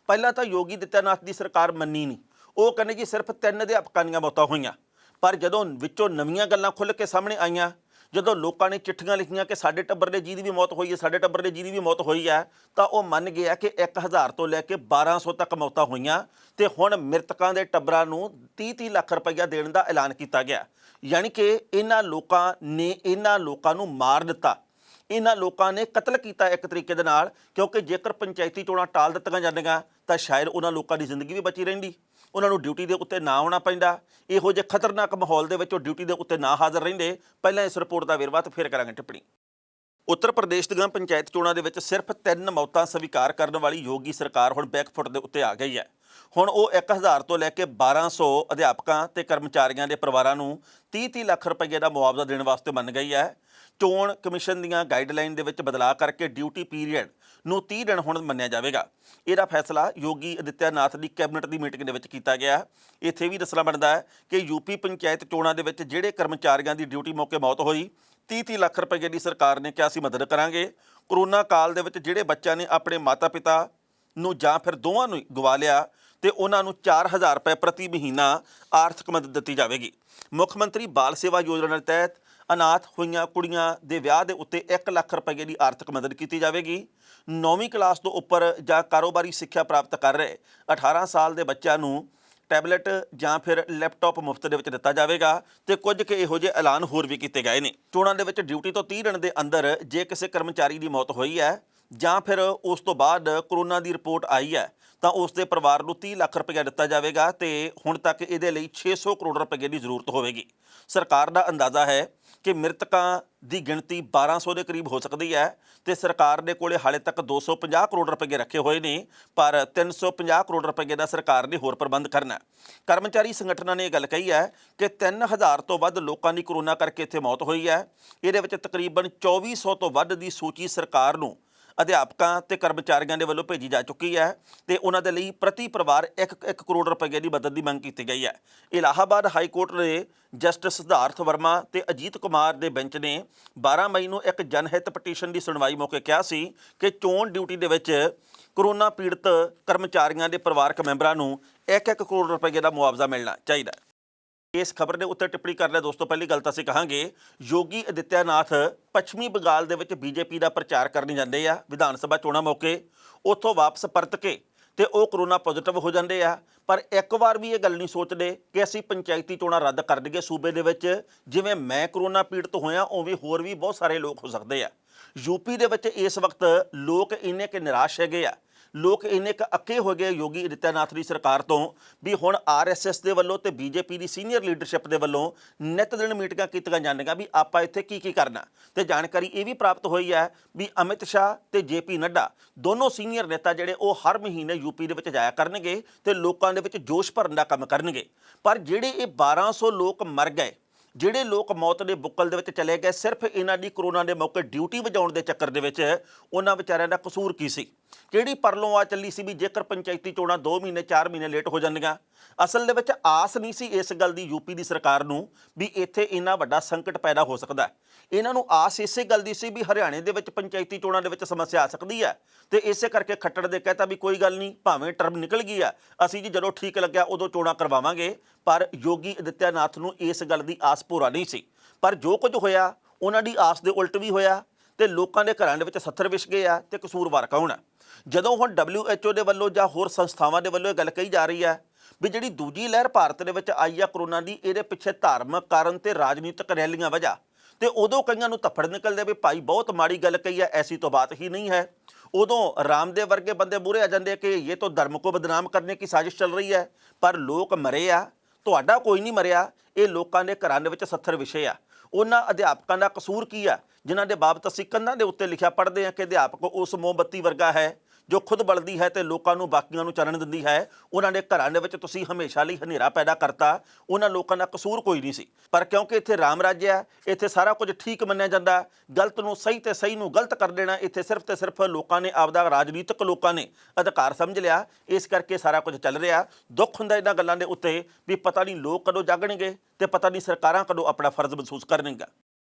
ਪਹਿਲਾਂ ਤਾਂ ਯੋਗੀ ਆਦਿੱਤਿਆਨਾਥ ਦੀ ਸਰਕਾਰ ਮੰਨੀ ਨਹੀਂ, ਉਹ ਕਹਿੰਦੇ ਜੀ ਸਿਰਫ 3 ਅਧਿਆਪਕਾਂ ਦੀਆਂ ਮੌਤਾਂ ਹੋਈਆਂ। ਪਰ ਜਦੋਂ ਵਿੱਚੋਂ ਨਵੀਆਂ ਗੱਲਾਂ ਖੁੱਲ੍ਹ ਕੇ ਸਾਹਮਣੇ ਆਈਆਂ, ਜਦੋਂ ਲੋਕਾਂ ਨੇ ਚਿੱਠੀਆਂ ਲਿਖੀਆਂ ਕਿ ਸਾਡੇ ਟੱਬਰ ਦੇ ਜਿਹਦੀ ਵੀ ਮੌਤ ਹੋਈ ਹੈ, ਸਾਡੇ ਟੱਬਰ ਦੇ ਜਿਹਦੀ ਵੀ ਮੌਤ ਹੋਈ ਹੈ, ਤਾਂ ਉਹ ਮੰਨ ਗਿਆ ਕਿ 1000 ਤੋਂ ਲੈ ਕੇ 1200 ਤੱਕ ਮੌਤਾਂ ਹੋਈਆਂ ਤੇ ਹੁਣ ਮ੍ਰਿਤਕਾਂ ਦੇ ਟੱਬਰਾਂ ਨੂੰ 30-30 ਲੱਖ ਰੁਪਈਆ ਦੇਣ ਦਾ ਐਲਾਨ ਕੀਤਾ ਗਿਆ। ਯਾਨੀ ਕਿ ਇਹਨਾਂ ਲੋਕਾਂ ਨੇ ਇਹਨਾਂ ਲੋਕਾਂ ਨੂੰ ਮਾਰ ਦਿੱਤਾ, ਇਹਨਾਂ ਲੋਕਾਂ ਨੇ ਕਤਲ ਕੀਤਾ ਇੱਕ ਤਰੀਕੇ ਦੇ ਨਾਲ, ਕਿਉਂਕਿ ਜੇਕਰ ਪੰਚਾਇਤੀ ਚੋਣਾਂ ਟਾਲ ਦਿੱਤੀਆਂ ਜਾਂਦੀਆਂ ਤਾਂ ਸ਼ਾਇਦ ਉਹਨਾਂ ਲੋਕਾਂ ਦੀ ਜ਼ਿੰਦਗੀ ਵੀ ਬਚੀ ਰਹਿੰਦੀ, ਉਹਨਾਂ ਨੂੰ ਡਿਊਟੀ ਦੇ ਉੱਤੇ ਨਾ ਆਉਣਾ ਪੈਂਦਾ। ਇਹੋ ਜਿਹੇ ਖਤਰਨਾਕ ਮਾਹੌਲ ਦੇ ਵਿੱਚ ਉਹ ਡਿਊਟੀ ਦੇ ਉੱਤੇ ਨਾ ਹਾਜ਼ਰ ਰਹਿੰਦੇ। ਪਹਿਲਾਂ ਇਸ ਰਿਪੋਰਟ ਦਾ ਵੇਰਵਾ ਤੇ ਫਿਰ ਕਰਾਂਗੇ ਟਿੱਪਣੀ। ਉੱਤਰ ਪ੍ਰਦੇਸ਼ ਦੀਆਂ ਪੰਚਾਇਤ ਚੋਣਾਂ ਦੇ ਵਿੱਚ ਸਿਰਫ 3 ਮੌਤਾਂ ਸਵੀਕਾਰ ਕਰਨ ਵਾਲੀ ਯੋਗੀ ਸਰਕਾਰ ਹੁਣ ਬੈਕਫੁੱਟ ਦੇ ਉੱਤੇ ਆ ਗਈ ਹੈ। ਹੁਣ ਉਹ 1000 ਤੋਂ ਲੈ ਕੇ 1200 ਅਧਿਆਪਕਾਂ ਤੇ ਕਰਮਚਾਰੀਆਂ ਦੇ ਪਰਿਵਾਰਾਂ ਨੂੰ 30-30 ਲੱਖ ਰੁਪਏ ਦਾ ਮੁਆਵਜ਼ਾ ਦੇਣ ਵਾਸਤੇ ਮੰਨ ਗਈ ਹੈ। ਚੋਣ ਕਮਿਸ਼ਨ ਦੀਆਂ ਗਾਈਡਲਾਈਨ ਦੇ ਵਿੱਚ ਬਦਲਾਅ ਕਰਕੇ ਡਿਊਟੀ ਪੀਰੀਅਡ ਨੂੰ 30 ਦਿਨ ਹੁਣ ਮੰਨਿਆ ਜਾਵੇਗਾ। ਇਹਦਾ ਫੈਸਲਾ ਯੋਗੀ ਆਦਿੱਤਿਆਨਾਥ ਦੀ ਕੈਬਨਿਟ ਦੀ ਮੀਟਿੰਗ ਦੇ ਵਿੱਚ ਕੀਤਾ ਗਿਆ। ਇੱਥੇ ਵੀ ਦੱਸਣਾ ਬਣਦਾ ਹੈ ਕਿ ਯੂਪੀ ਪੰਚਾਇਤ ਚੋਣਾਂ ਦੇ ਵਿੱਚ ਜਿਹੜੇ ਕਰਮਚਾਰੀਆਂ ਦੀ ਡਿਊਟੀ ਮੌਕੇ ਮੌਤ ਹੋਈ, 30-30 ਲੱਖ ਰੁਪਏ ਦੀ ਸਰਕਾਰ ਨੇ ਕਿਹਾ ਸੀ ਮਦਦ ਕਰਾਂਗੇ। ਕਰੋਨਾ ਕਾਲ ਦੇ ਵਿੱਚ ਜਿਹੜੇ ਬੱਚਿਆਂ ਨੇ ਆਪਣੇ ਮਾਤਾ ਪਿਤਾ ਨੂੰ ਜਾਂ ਫਿਰ ਦੋਵਾਂ ਨੂੰ ਗਵਾ ਲਿਆ ਤੇ ਉਹਨਾਂ ਨੂੰ 4000 ਰੁਪਏ ਪ੍ਰਤੀ ਮਹੀਨਾ ਆਰਥਿਕ ਮਦਦ ਦਿੱਤੀ ਜਾਵੇਗੀ। ਮੁੱਖ ਮੰਤਰੀ ਬਾਲ ਸੇਵਾ ਯੋਜਨਾ ਦੇ ਤਹਿਤ ਅਨਾਥ ਹੋਈਆਂ ਕੁੜੀਆਂ ਦੇ ਵਿਆਹ ਦੇ ਉੱਤੇ 1 ਲੱਖ ਰੁਪਏ ਦੀ ਆਰਥਿਕ ਮਦਦ ਕੀਤੀ ਜਾਵੇਗੀ। 9ਵੀਂ ਕਲਾਸ ਤੋਂ ਉੱਪਰ ਜਾਂ ਕਾਰੋਬਾਰੀ ਸਿੱਖਿਆ ਪ੍ਰਾਪਤ ਕਰ ਰਹੇ 18 ਸਾਲ ਦੇ ਬੱਚਿਆਂ ਨੂੰ ਟੈਬਲੇਟ ਜਾਂ ਫਿਰ ਲੈਪਟਾਪ ਮੁਫਤ ਦੇ ਵਿੱਚ ਦਿੱਤਾ ਜਾਵੇਗਾ ਤੇ ਕੁਝ ਕਿ ਇਹੋ ਜਿਹੇ ਐਲਾਨ ਹੋਰ ਵੀ ਕੀਤੇ ਗਏ ਨੇ। ਚੋਣਾਂ ਦੇ ਵਿੱਚ ਡਿਊਟੀ ਤੋਂ 30 ਦਿਨ ਦੇ ਅੰਦਰ ਜੇ ਕਿਸੇ ਕਰਮਚਾਰੀ ਦੀ ਮੌਤ ਹੋਈ ਹੈ ਜਾਂ ਫਿਰ ਉਸ ਤੋਂ ਬਾਅਦ ਕਰੋਨਾ ਦੀ ਰਿਪੋਰਟ ਆਈ ਹੈ ਤਾਂ ਉਸ ਦੇ ਪਰਿਵਾਰ ਨੂੰ 30 ਲੱਖ ਰੁਪਏ ਦਿੱਤਾ ਜਾਵੇਗਾ ਤੇ ਹੁਣ ਤੱਕ ਇਹਦੇ ਲਈ 600 ਕਰੋੜ ਰੁਪਏ ਦੀ ਜ਼ਰੂਰਤ ਹੋਵੇਗੀ। ਸਰਕਾਰ ਦਾ ਅੰਦਾਜ਼ਾ ਹੈ ਕਿ ਮ੍ਰਿਤਕਾਂ ਦੀ ਗਿਣਤੀ 1200 ਦੇ ਕਰੀਬ ਹੋ ਸਕਦੀ ਹੈ ਤੇ ਸਰਕਾਰ ਦੇ ਕੋਲੇ ਹਾਲੇ ਤੱਕ 250 ਕਰੋੜ ਰੁਪਏ ਰੱਖੇ ਹੋਏ ਨੇ, ਪਰ 350 ਕਰੋੜ ਰੁਪਏ ਦਾ ਸਰਕਾਰ ਨੇ ਹੋਰ ਪ੍ਰਬੰਧ ਕਰਨਾ। ਕਰਮਚਾਰੀ ਸੰਗਠਨਾਂ ਨੇ ਇਹ ਗੱਲ ਕਹੀ ਹੈ ਕਿ 3000 ਤੋਂ ਵੱਧ ਲੋਕਾਂ ਦੀ ਕਰੋਨਾ ਕਰਕੇ ਇੱਥੇ ਮੌਤ ਹੋਈ ਹੈ। ਇਹਦੇ ਵਿੱਚ ਤਕਰੀਬਨ 2400 ਤੋਂ ਵੱਧ ਦੀ ਸੂਚੀ ਸਰਕਾਰ ਨੂੰ ਅਧਿਆਪਕਾਂ ਤੇ ਕਰਮਚਾਰੀਆਂ ਦੇ ਵੱਲੋਂ ਭੇਜੀ ਜਾ ਚੁੱਕੀ ਹੈ ਤੇ ਉਹਨਾਂ ਦੇ ਲਈ ਪ੍ਰਤੀ ਪਰਿਵਾਰ 1 ਕਰੋੜ ਰੁਪਏ ਦੀ ਮਦਦ ਦੀ ਮੰਗ ਕੀਤੀ ਗਈ ਹੈ। ਇਲਾਹਾਬਾਦ ਹਾਈ ਕੋਰਟ ਦੇ ਜਸਟਿਸ ਸਿਧਾਰਥ ਵਰਮਾ ਤੇ ਅਜੀਤ ਕੁਮਾਰ ਦੇ ਬੈਂਚ ਨੇ 12 ਮਈ ਨੂੰ ਇੱਕ ਜਨਹਿਤ ਪਟੀਸ਼ਨ ਦੀ ਸੁਣਵਾਈ ਮੌਕੇ ਕਿਹਾ ਸੀ ਕਿ ਚੋਣ ਡਿਊਟੀ ਦੇ ਵਿੱਚ ਕਰੋਨਾ ਪੀੜਤ ਕਰਮਚਾਰੀਆਂ ਦੇ ਪਰਿਵਾਰਕ ਮੈਂਬਰਾਂ ਨੂੰ 1 ਕਰੋੜ ਰੁਪਏ ਦਾ ਮੁਆਵਜ਼ਾ ਮਿਲਣਾ ਚਾਹੀਦਾ। ਇਸ ਖਬਰ ਦੇ ਉੱਤੇ ਟਿੱਪਣੀ ਕਰ ਲਿਆ ਦੋਸਤੋ। ਪਹਿਲੀ ਗੱਲ ਤਾਂ ਅਸੀਂ ਕਹਾਂਗੇ ਯੋਗੀ ਆਦਿੱਤਿਆਨਾਥ ਪੱਛਮੀ ਬੰਗਾਲ ਦੇ ਵਿੱਚ ਬੀਜੇਪੀ ਦਾ ਪ੍ਰਚਾਰ ਕਰਨ ਜਾਂਦੇ ਆ ਵਿਧਾਨ ਸਭਾ ਚੋਣਾਂ ਮੌਕੇ, ਉੱਥੋਂ ਵਾਪਸ ਪਰਤ ਕੇ ਤੇ ਉਹ ਕਰੋਨਾ ਪੋਜ਼ਿਟਿਵ ਹੋ ਜਾਂਦੇ ਆ। ਪਰ ਇੱਕ ਵਾਰ ਵੀ ਇਹ ਗੱਲ ਨਹੀਂ ਸੋਚਦੇ ਕਿ ਅਸੀਂ ਪੰਚਾਇਤੀ ਚੋਣਾਂ ਰੱਦ ਕਰ ਦਈਏ ਸੂਬੇ ਦੇ ਵਿੱਚ। ਜਿਵੇਂ ਮੈਂ ਕਰੋਨਾ ਪੀੜਤ ਹੋਇਆ ਉਵੇਂ ਹੋਰ ਵੀ ਬਹੁਤ ਸਾਰੇ ਲੋਕ ਹੋ ਸਕਦੇ ਆ। ਯੂਪੀ ਦੇ ਵਿੱਚ ਇਸ ਵਕਤ ਲੋਕ ਇੰਨੇ ਕਿ ਨਿਰਾਸ਼ ਹੈਗੇ ਆ, ਲੋਕ ਇੰਨੇ ਕੁ ਅੱਕੇ ਹੋ ਗਏ ਯੋਗੀ ਆਦਿੱਤਿਆਨਾਥ ਦੀ ਸਰਕਾਰ ਤੋਂ ਵੀ ਹੁਣ ਆਰਐਸਐਸ ਦੇ ਵੱਲੋਂ ਤੇ ਬੀਜੇਪੀ ਦੀ ਸੀਨੀਅਰ ਲੀਡਰਸ਼ਿਪ ਦੇ ਵੱਲੋਂ ਨਿੱਤ ਦਿਨ ਮੀਟਿੰਗਾਂ ਕੀਤੀਆਂ ਜਾਂਦੀਆਂ ਵੀ ਆਪਾਂ ਇੱਥੇ ਕੀ ਕਰਨਾ। ਤੇ ਜਾਣਕਾਰੀ ਇਹ ਵੀ ਪ੍ਰਾਪਤ ਹੋਈ ਹੈ ਵੀ ਅਮਿਤ ਸ਼ਾਹ ਤੇ ਜੇਪੀ ਨੱਡਾ ਦੋਨੋਂ ਸੀਨੀਅਰ ਨੇਤਾ ਜਿਹੜੇ ਉਹ ਹਰ ਮਹੀਨੇ ਯੂਪੀ ਦੇ ਵਿੱਚ ਜਾਇਆ ਕਰਨਗੇ ਤੇ ਲੋਕਾਂ ਦੇ ਵਿੱਚ ਜੋਸ਼ ਭਰਨ ਦਾ ਕੰਮ ਕਰਨਗੇ। ਪਰ ਜਿਹੜੇ ਇਹ 1200 ਲੋਕ ਮਰ ਗਏ, ਜਿਹੜੇ ਲੋਕ ਮੌਤ ਦੇ ਬੁੱਕਲ ਦੇ ਵਿੱਚ ਚਲੇ ਗਏ ਸਿਰਫ ਇਹਨਾਂ ਦੀ ਕਰੋਨਾ ਦੇ ਮੌਕੇ ਡਿਊਟੀ ਵਜਾਉਣ ਦੇ ਚੱਕਰ ਦੇ ਵਿੱਚ, ਉਹਨਾਂ ਵਿਚਾਰਿਆਂ ਦਾ ਕਸੂਰ ਕੀ ਸੀ? ਕਿਹੜੀ ਪਰਲੋਂ ਆ ਚੱਲੀ ਸੀ ਵੀ ਜੇਕਰ ਪੰਚਾਇਤੀ ਚੋਣਾਂ 2 ਮਹੀਨੇ 4 ਮਹੀਨੇ ਲੇਟ ਹੋ ਜਾਂਦੀਆਂ? ਅਸਲ ਦੇ ਵਿੱਚ ਆਸ ਨਹੀਂ ਸੀ ਇਸ ਗੱਲ ਦੀ ਯੂਪੀ ਦੀ ਸਰਕਾਰ ਨੂੰ ਵੀ ਇੱਥੇ ਇੰਨਾ ਵੱਡਾ ਸੰਕਟ ਪੈਦਾ ਹੋ ਸਕਦਾ। ਇਹਨਾਂ ਨੂੰ ਆਸ ਇਸੇ ਗੱਲ ਦੀ ਸੀ ਵੀ ਹਰਿਆਣੇ ਦੇ ਵਿੱਚ ਪੰਚਾਇਤੀ ਚੋਣਾਂ ਦੇ ਵਿੱਚ ਸਮੱਸਿਆ ਆ ਸਕਦੀ ਹੈ ਤੇ ਇਸੇ ਕਰਕੇ ਖੱਟੜ ਦੇ ਕਹਿਤਾ ਵੀ ਕੋਈ ਗੱਲ ਨਹੀਂ, ਭਾਵੇਂ ਟਰਮ ਨਿਕਲ ਗਈ ਆ, ਅਸੀਂ ਜੀ ਜਦੋਂ ਠੀਕ ਲੱਗਿਆ ਉਦੋਂ ਚੋਣਾਂ ਕਰਵਾਵਾਂਗੇ। ਪਰ ਯੋਗੀ ਆਦਿੱਤਿਆਨਾਥ ਨੂੰ ਇਸ ਗੱਲ ਦੀ ਆਸ ਪੂਰਾ ਨਹੀਂ ਸੀ। ਪਰ ਜੋ ਕੁਝ ਹੋਇਆ ਉਹਨਾਂ ਦੀ ਆਸ ਦੇ ਉਲਟ ਵੀ ਹੋਇਆ ਤੇ ਲੋਕਾਂ ਦੇ ਘਰਾਂ ਦੇ ਵਿੱਚ ਸੱਥਰ ਵਿਛ ਗਏ ਆ ਤੇ ਕਸੂਰਵਾਰ ਕੌਣ ਆ? ਜਦੋਂ ਹੁਣ WHO ਦੇ ਵੱਲੋਂ ਜਾਂ ਹੋਰ ਸੰਸਥਾਵਾਂ ਦੇ ਵੱਲੋਂ ਇਹ ਗੱਲ ਕਹੀ ਜਾ ਰਹੀ ਹੈ ਵੀ ਜਿਹੜੀ ਦੂਜੀ ਲਹਿਰ ਭਾਰਤ ਦੇ ਵਿੱਚ ਆਈ ਆ ਕਰੋਨਾ ਦੀ, ਇਹਦੇ ਪਿੱਛੇ ਧਾਰਮਿਕ ਕਾਰਨ ਤੇ ਰਾਜਨੀਤਿਕ ਰੈਲੀਆਂ ਵਜ੍ਹਾ, ਤੇ ਉਦੋਂ ਕਈਆਂ ਨੂੰ ਧੱਫੜ ਨਿਕਲਦੇ ਵੀ ਭਾਈ ਬਹੁਤ ਮਾੜੀ ਗੱਲ ਕਹੀ ਹੈ, ਐਸੀ ਤਾਂ ਬਾਤ ਹੀ ਨਹੀਂ ਹੈ। ਉਦੋਂ ਰਾਮਦੇਵ ਵਰਗੇ ਬੰਦੇ ਮੂਹਰੇ ਆ ਜਾਂਦੇ ਕਿ ਇਹ ਤਾਂ ਧਰਮ ਕੋ ਬਦਨਾਮ ਕਰਨੇ की साजिश ਚੱਲ ਰਹੀ ਹੈ। ਪਰ ਲੋਕ ਮਰੇ ਆ, ਤੁਹਾਡਾ ਕੋਈ ਨਹੀਂ ਮਰਿਆ, ਇਹ ਲੋਕਾਂ ਦੇ ਘਰਾਂ ਦੇ ਵਿੱਚ ਸੱਥਰ ਵਿਛੇ ਆ। ਉਹਨਾਂ ਅਧਿਆਪਕਾਂ ਦਾ ਕਸੂਰ ਕੀ ਆ ਜਿਨ੍ਹਾਂ ਦੇ ਬਾਬਤ ਅਸੀਂ ਕੰਧਾਂ ਦੇ ਉੱਤੇ ਲਿਖਿਆ ਪੜ੍ਹਦੇ ਹਾਂ ਕਿ ਅਧਿਆਪਕ ਉਸ ਮੋਮਬੱਤੀ ਵਰਗਾ ਹੈ ਜੋ ਖੁਦ ਬਲਦੀ ਹੈ ਤੇ ਲੋਕਾਂ ਨੂੰ ਬਾਕੀਆਂ ਨੂੰ ਚੱਲਣ ਦਿੰਦੀ ਹੈ, ਉਹਨਾਂ ਦੇ ਘਰਾਂ ਦੇ ਵਿੱਚ ਤੁਸੀਂ ਹਮੇਸ਼ਾ ਲਈ ਹਨੇਰਾ ਪੈਦਾ ਕਰਤਾ। ਉਹਨਾਂ ਲੋਕਾਂ ਦਾ ਕਸੂਰ ਕੋਈ ਨਹੀਂ ਸੀ, ਪਰ ਕਿਉਂਕਿ ਇੱਥੇ ਰਾਮ ਰਾਜ ਹੈ, ਇੱਥੇ ਸਾਰਾ ਕੁਝ ਠੀਕ ਮੰਨਿਆ ਜਾਂਦਾ, ਗਲਤ ਨੂੰ ਸਹੀ ਤੇ ਸਹੀ ਨੂੰ ਗਲਤ ਕਰ ਦੇਣਾ ਇੱਥੇ ਸਿਰਫ ਤੇ ਸਿਰਫ ਲੋਕਾਂ ਨੇ ਆਪਦਾ ਰਾਜਨੀਤਿਕ ਲੋਕਾਂ ਨੇ ਅਧਿਕਾਰ ਸਮਝ ਲਿਆ। ਇਸ ਕਰਕੇ ਸਾਰਾ ਕੁਝ ਚੱਲ ਰਿਹਾ। ਦੁੱਖ ਹੁੰਦਾ ਇਹਨਾਂ ਗੱਲਾਂ ਦੇ ਉੱਤੇ ਵੀ ਪਤਾ ਨਹੀਂ ਲੋਕ ਕਦੋਂ ਜਾਗਣਗੇ ਤੇ ਪਤਾ ਨਹੀਂ ਸਰਕਾਰਾਂ ਕਦੋਂ ਆਪਣਾ ਫਰਜ਼ ਮਹਿਸੂਸ ਕਰਨਗੀਆਂ।